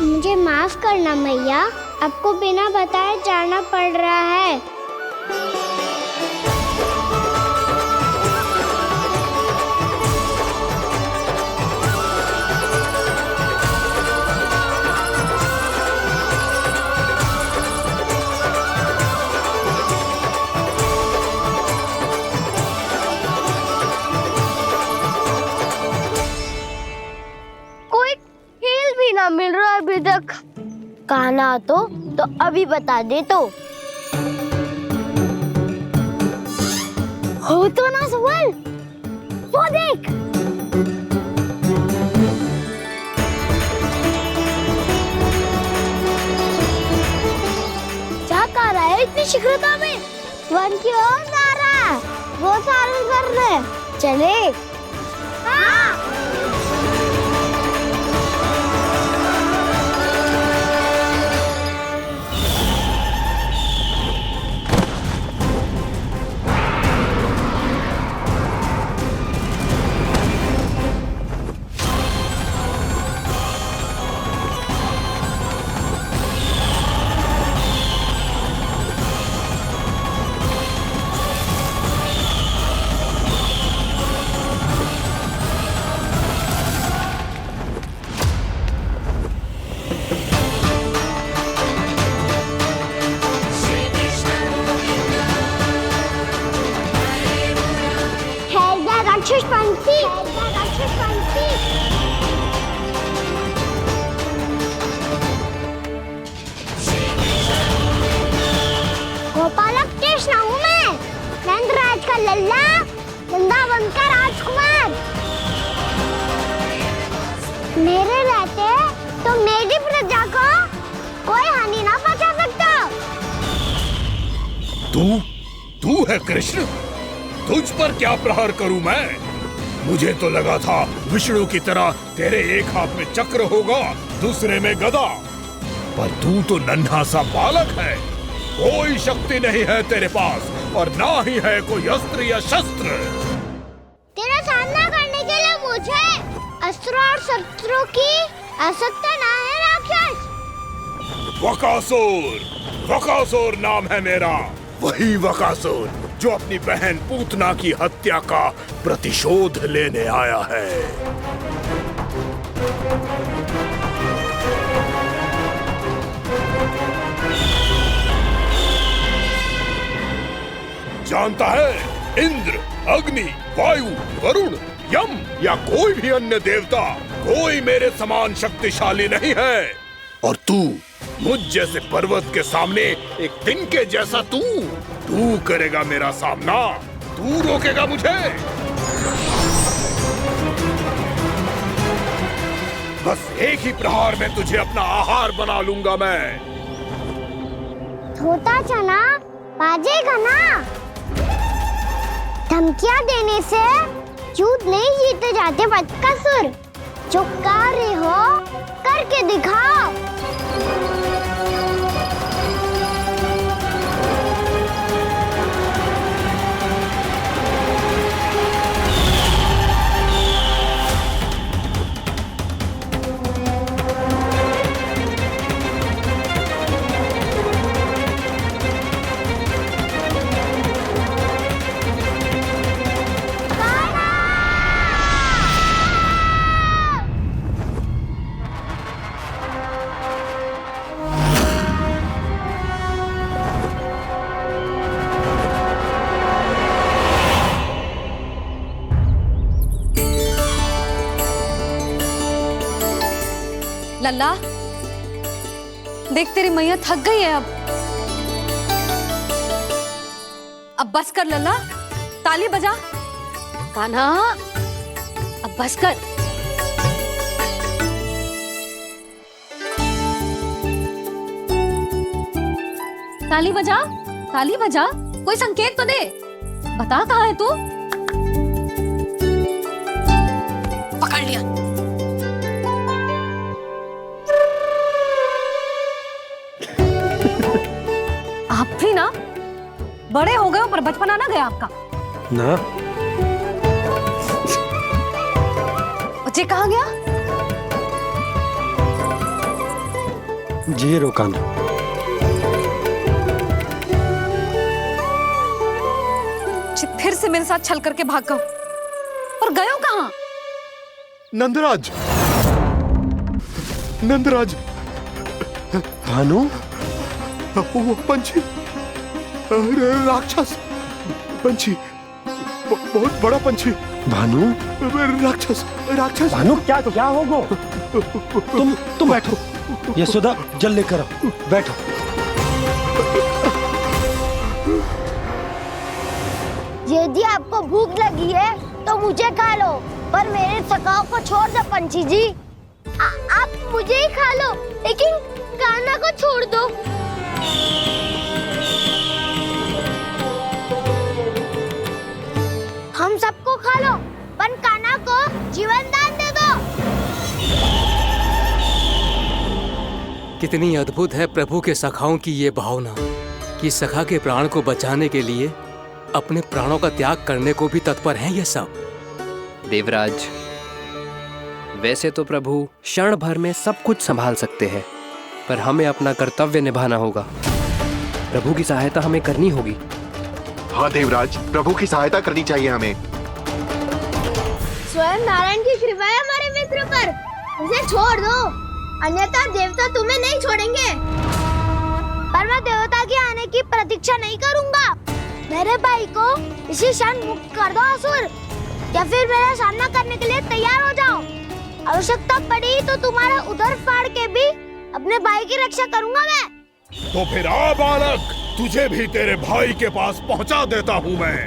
मुझे माफ करना मैया, आपको बिना बताए जाना पड़ रहा है। कहना तो अभी बता दे तो। हो तो ना सवाल, वो देख। क्या कर रहा है इतनी शीघ्रता में? वन की ओर जा रहा है, वो सारे कर रहे। चले। हाँ। राक्षस पंछी, राक्षस पंछी। गोपालक कृष्ण हूँ मैं, नंदराज का लल्ला, वृंदावन का राजकुमार। मेरे रहते तो मेरी प्रजा को कोई हानि ना पहुंचा सकता। तू है कृष्ण? तुझ पर क्या प्रहार करूं मैं? मुझे तो लगा था विष्णु की तरह तेरे एक हाथ में चक्र होगा, दूसरे में गदा, पर तू तो नन्हा सा बालक है। कोई शक्ति नहीं है तेरे पास और ना ही है कोई अस्त्र या शस्त्र। तेरा सामना करने के लिए मुझे अस्त्र और शस्त्रों की आवश्यकता ना है राक्षस। वकासुर, वकासुर नाम है मेरा, वही वकासुर जो अपनी बहन पूतना की हत्या का प्रतिशोध लेने आया है। जानता है, इंद्र, अग्नि, वायु, वरुण, यम या कोई भी अन्य देवता, कोई मेरे समान शक्तिशाली नहीं है। और तू, मुझ जैसे पर्वत के सामने एक तिनके जैसा तू करेगा मेरा सामना? तू रोकेगा मुझे? बस एक ही प्रहार में तुझे अपना आहार बना लूंगा मैं। छोटा चना बाजेगा ना। धमकियां देने से युद्ध नहीं जीते जाते बदकसूर। जो कार्य हो करके दिखाओ। लल्ला, देख तेरी मैया थक गई है अब बस कर लल्ला, ताली बजा। कान्हा, अब बस कर। ताली बजा, ताली बजा, कोई संकेत तो दे। बता कहाँ है तू? पकड़ लिया। आप भी ना बड़े हो गए हो पर बचपना ना गया आपका ना। बच्चे कहाँ गया? जी रोकाना। फिर से मेरे साथ छल करके भाग गए और गए हो कहाँ? नंदराज, नंदराज। भानु, वो पंछी, राक्षस पंछी, बहुत बड़ा पंछी। भानु, राक्षस, राक्षस। भानु, क्या होगा? तुम बैठो, यशोदा जल लेकर आओ, बैठो। यदि आपको भूख लगी है तो मुझे खा लो, पर मेरे सखाओं को छोड़ दो पंछी जी। आप मुझे ही खा लो, लेकिन कान्हा को छोड़ दो। हम सबको खा लो, पर कान्हा को जीवन दान दे दो। कितनी अद्भुत है प्रभु के सखाओं की ये भावना कि सखा के प्राण को बचाने के लिए अपने प्राणों का त्याग करने को भी तत्पर हैं ये सब। देवराज, वैसे तो प्रभु क्षण भर में सब कुछ संभाल सकते हैं, पर हमें अपना कर्तव्य निभाना होगा। प्रभु की सहायता हमें करनी होगी। हाँ देवराज, प्रभु की सहायता करनी चाहिए हमें। स्वयं नारायण की कृपा है हमारे मित्र पर, उसे छोड़ दो, अन्यथा देवता तुम्हें नहीं छोड़ेंगे। पर मैं देवता के आने की प्रतीक्षा नहीं करूंगा। मेरे भाई को इसी क्षण मुक्त कर दो असुर, या फिर मेरा सामना करने के लिए तैयार हो जाओ। आवश्यकता पड़ी तो तुम्हारा उधर फाड़ के भी अपने भाई की रक्षा करूंगा मैं। तो फिर आ बालक, तुझे भी तेरे भाई के पास पहुंचा देता हूँ मैं।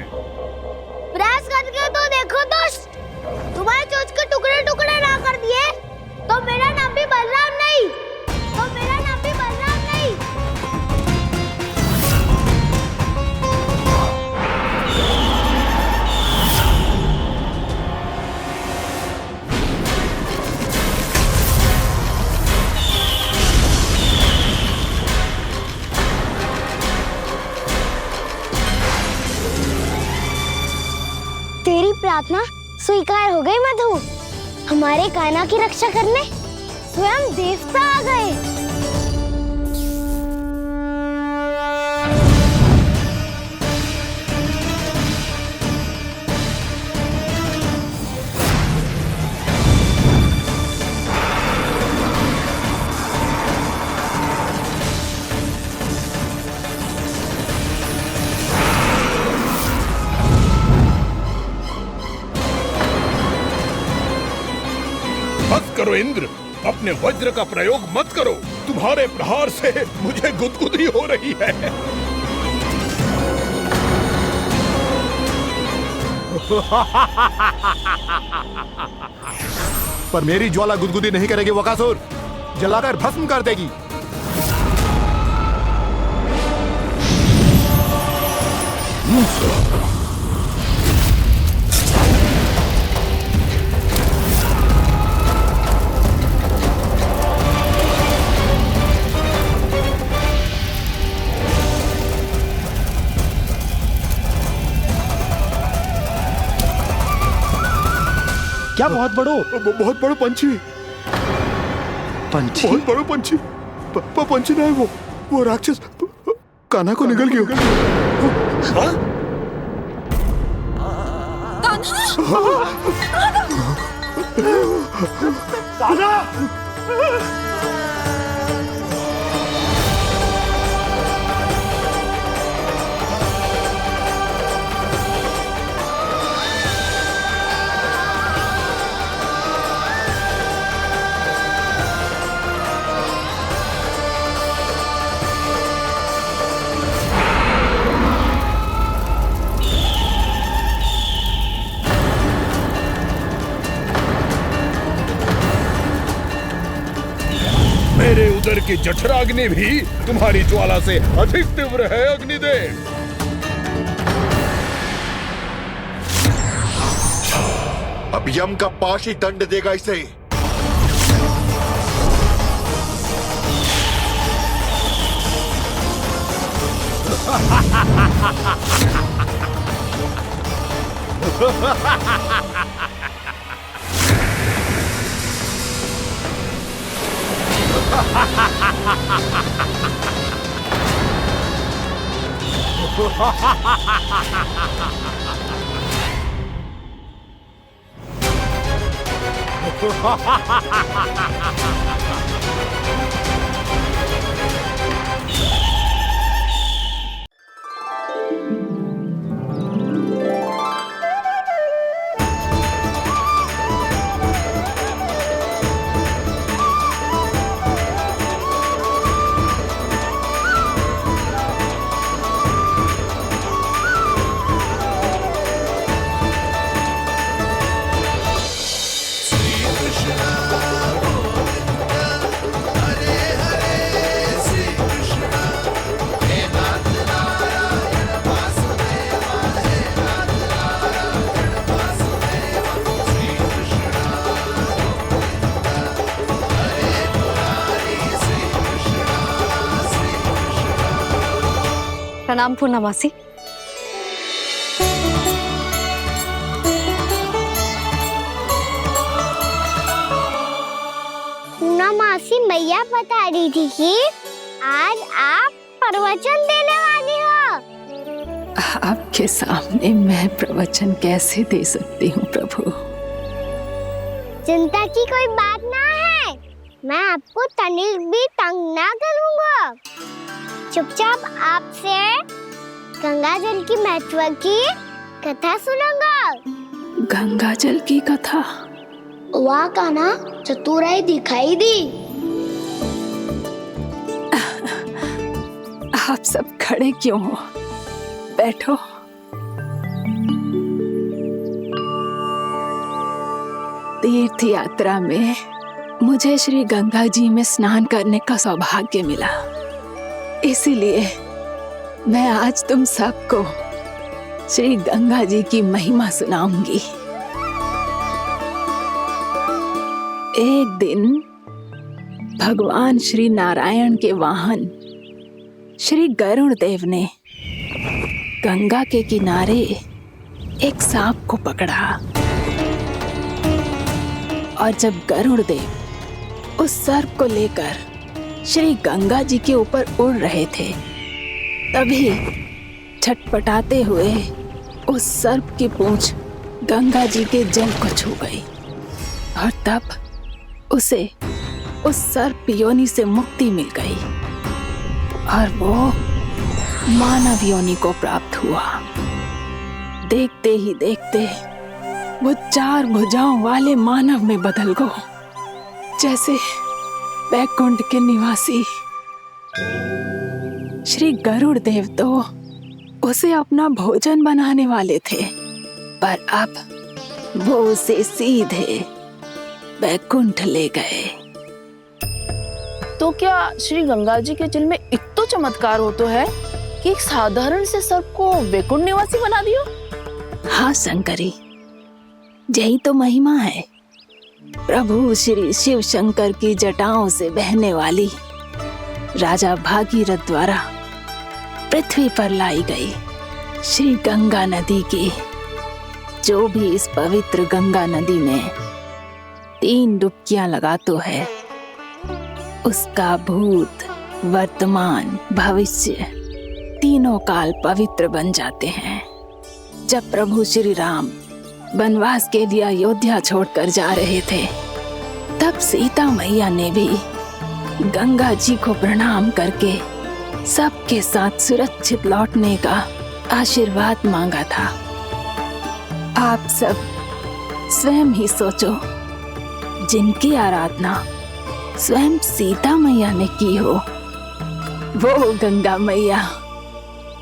प्रयास करके तो देखो दोस्त, तुम्हारे चोंच के टुकड़े टुकड़े ना कर दिए तो मेरा नाम भी बलराम नहीं, तो मेरा नाम भी बलराम नहीं। तेरी प्रार्थना स्वीकार हो गई मधु। हमारे कान्हा की रक्षा करने स्वयं देवता आ गए। बस करो इंद्र, अपने वज्र का प्रयोग मत करो। तुम्हारे प्रहार से मुझे गुदगुदी हो रही है। पर मेरी ज्वाला गुदगुदी नहीं करेगी वकासुर, जलाकर भस्म कर देगी। क्या बहुत बहुत बड़ो पंछी। पंछी? बहुत बड़ो पंछी। पंछी ना है वो राक्षस कान्हा को निगल गया। मेरे उदर की जठराग्नि भी तुम्हारी ज्वाला से अधिक तीव्र है अग्निदेव। अब यम का पाश ही दंड देगा इसे। प्रणाम पूर्णा मासी। पूर्णा मासी, मैया बता रही थी कि आज आप प्रवचन देने वाली हो। आपके सामने मैं प्रवचन कैसे दे सकती हूँ प्रभु? चिंता की कोई बात ना है, मैं आपको तनिक भी तंग ना करूँगा। चुपचाप आपसे गंगा जल की महत्व की कथा सुनूंगा। गंगा जल की कथा? वाह कान्हा, चतुराई दिखाई दी। आप सब खड़े क्यों हो? बैठो। तीर्थ यात्रा में मुझे श्री गंगा जी में स्नान करने का सौभाग्य मिला, इसीलिए मैं आज तुम सबको श्री गंगा जी की महिमा सुनाऊंगी। एक दिन भगवान श्री नारायण के वाहन श्री गरुड़ देव ने गंगा के किनारे एक सांप को पकड़ा, और जब गरुड़ देव उस सर्प को लेकर श्री गंगा जी के ऊपर उड़ रहे थे, तभी छटपटाते हुए उस सर्प की पूंछ गंगा जी के जल को छू गई, और तब उसे उस सर्प योनि से मुक्ति मिल गई और वो मानव योनि को प्राप्त हुआ। देखते ही देखते वो 4 भुजाओं वाले मानव में बदल गो, जैसे वैकुंठ के निवासी। श्री गरुड़ देव तो उसे अपना भोजन बनाने वाले थे, पर अब वो उसे सीधे वैकुंठ ले गए। तो क्या श्री गंगा जी के जल में इतना चमत्कार हो तो है कि एक साधारण से सर्प को वैकुंठ निवासी बना दियो? हाँ शंकरी, यही तो महिमा है। प्रभु श्री शिव शंकर की जटाओं से बहने वाली राजा भागीरथ द्वारा पृथ्वी पर लाई गई श्री गंगा नदी की, जो भी इस पवित्र गंगा नदी में 3 डुबकियां लगातो है, उसका भूत, वर्तमान, भविष्य तीनों काल पवित्र बन जाते हैं। जब प्रभु श्री राम वनवास के लिए अयोध्या छोड़कर जा रहे थे, तब सीता मैया ने भी गंगा जी को प्रणाम करके सबके साथ सुरक्षित लौटने का आशीर्वाद मांगा था। आप सब स्वयं ही सोचो, जिनकी आराधना स्वयं सीता मैया ने की हो, वो गंगा मैया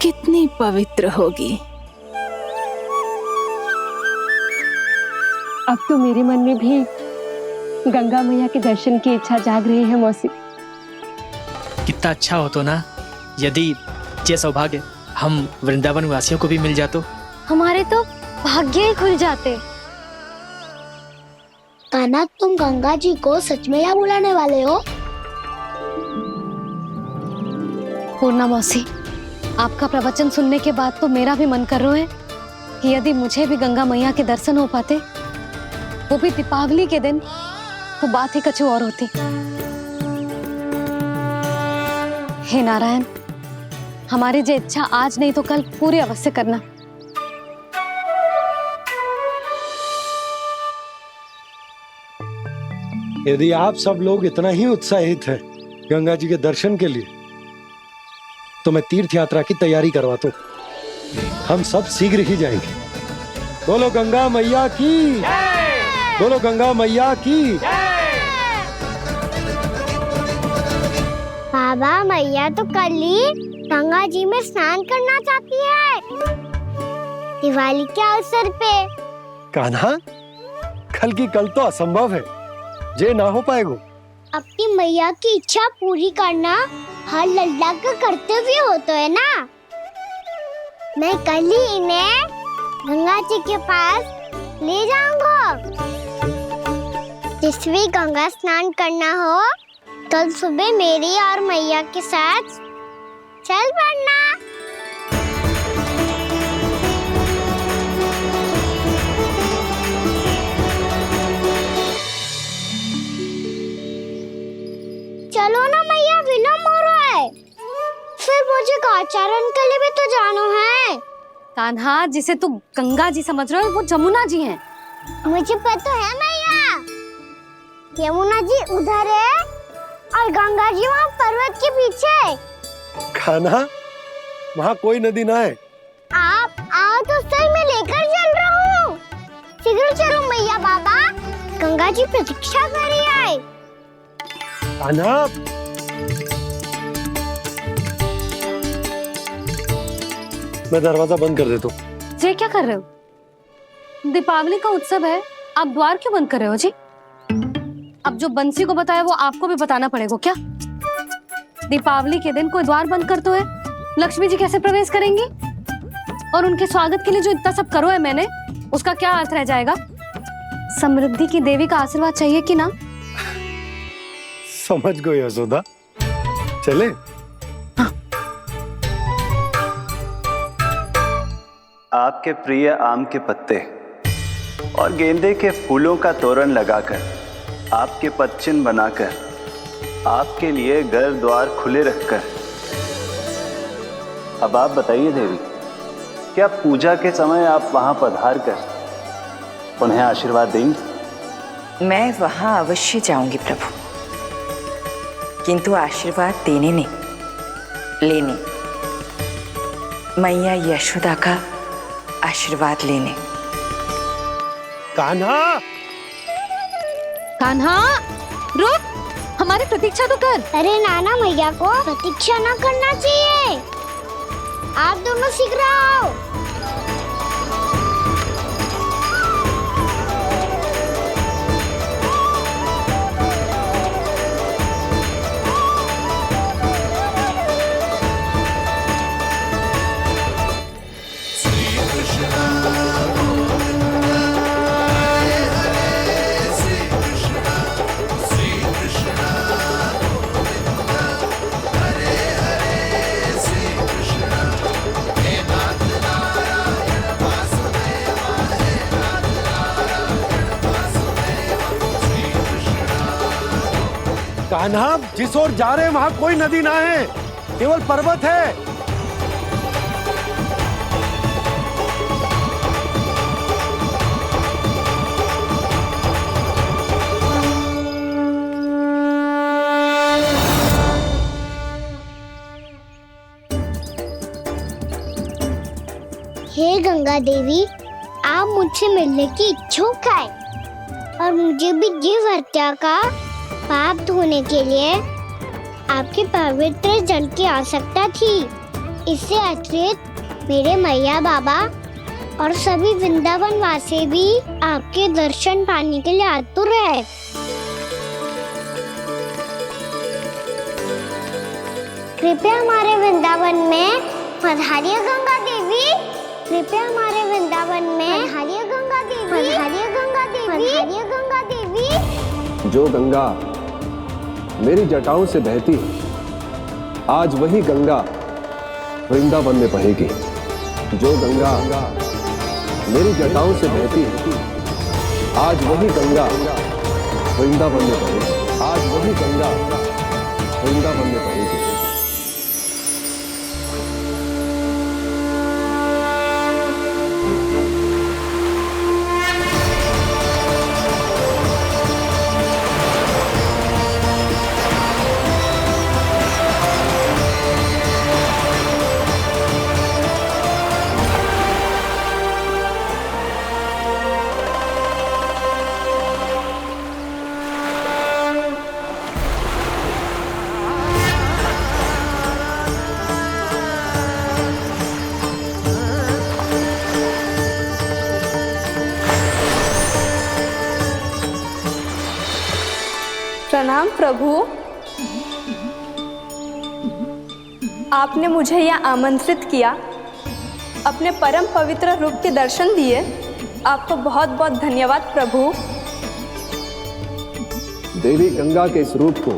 कितनी पवित्र होगी। अब तो मेरे मन में भी गंगा मैया के दर्शन की इच्छा जाग रही है मौसी। कितना अच्छा हो तो ना यदि ये सौभाग्य हम वृंदावन वासियों को भी मिल जातो। हमारे तो भाग्य ही खुल जाते। कान्हा, तुम गंगा जी को सच में यहाँ बुलाने वाले हो? पूर्णा मौसी, आपका प्रवचन सुनने के बाद तो मेरा भी मन कर रहा है कि यदि मुझे भी गंगा मैया के दर्शन हो पाते, वो भी दीपावली के दिन, तो बात ही कुछ और होती। हे नारायण, हमारी जो इच्छा आज नहीं तो कल पूरी अवश्य करना। यदि आप सब लोग इतना ही उत्साहित हैं गंगा जी के दर्शन के लिए, तो मैं तीर्थ यात्रा की तैयारी करवाता हूँ। हम सब शीघ्र ही जाएंगे। बोलो गंगा मैया की, बोलो गंगा मैया की। बाबा, मैया तो कल ही गंगा जी में स्नान करना चाहती है, दिवाली के अवसर पे। कान्हा, कल की कल तो असंभव है, जे ना हो पाएगा। अपनी मैया की इच्छा पूरी करना हर लल्ला का कर्तव्य होता है ना। मैं कल ही इन्हें गंगा जी के पास ले जाऊंगा। जिस भी गंगा स्नान करना हो, कल सुबह मेरी और मैया के साथ चल पड़ना। आचरण के लिए भी तो जानो है। कान्हा, जिसे तू गंगा जी समझ रहे हो वो जमुना जी हैं। मुझे पता है मैया, यमुना जी उधर है और गंगा जी वहाँ पर्वत के पीछे। कान्हा, वहाँ कोई नदी ना है। आप आओ तो सही, मैं लेकर चल रहा हूँ। शीघ्र चलो मैया बाबा, गंगा जी प्रतीक्षा कर रही है। कान्हा, मैं दरवाजा बंद कर देता हूँ। जी क्या कर रहे हो? दीपावली का उत्सव है, आप द्वार क्यों बंद कर रहे हो जी? अब जो बंसी को बताया वो आपको भी बताना पड़ेगा क्या? दीपावली के दिन कोई द्वार बंद कर तो है, लक्ष्मी जी कैसे प्रवेश करेंगी? और उनके स्वागत के लिए जो इतना सब करो है मैंने, उसका क्या अर्थ रह जाएगा? समृद्धि की देवी का आशीर्वाद चाहिए कि ना? समझ गई यशोदा, चले। आपके प्रिय आम के पत्ते और गेंदे के फूलों का तोरण लगाकर, आपके पदचिन्ह बनाकर, आपके लिए घर द्वार खुले रखकर, अब आप बताइए देवी, क्या पूजा के समय आप वहां पधार कर उन्हें आशीर्वाद देंगी? मैं वहां अवश्य जाऊंगी प्रभु, किंतु आशीर्वाद देने नहीं, लेने, मैया यशोदा का आशीर्वाद लेने। कान्हा, कान्हा रुक, हमारी प्रतीक्षा तो कर। अरे नाना, मैया को प्रतीक्षा ना करना चाहिए, आप दोनों शीघ्र आओ। कान्हा, जिस ओर जा रहे हैं वहां कोई नदी ना है, केवल पर्वत है। हे गंगा देवी, आप मुझसे मिलने की इच्छुक है और मुझे भी जीव हत्या का पाप धोने के लिए आपके पवित्र जल की आवश्यकता थी। इससे अतिरिक्त मेरे मैया बाबा और सभी वृंदावन वासी भी आपके दर्शन पाने के लिए आतुर है। कृपया हमारे वृंदावन में पधारिए गंगा देवी, कृपया हमारे वृंदावन में पधारिए गंगा देवी, पधारिए गंगा देवी, पधारिए गंगा देवी। जो गंगा मेरी जटाओं से बहती है, आज वही गंगा वृंदावन में बहेगी। जो गंगा मेरी जटाओं से बहती है, आज वही गंगा वृंदावन में बहेगी। आज वही गंगा वृंदावन में बहेगी। प्रणाम प्रभु, आपने मुझे यह आमंत्रित किया, अपने परम पवित्र रूप के दर्शन दिए, आपको बहुत बहुत धन्यवाद प्रभु। देवी गंगा के इस रूप को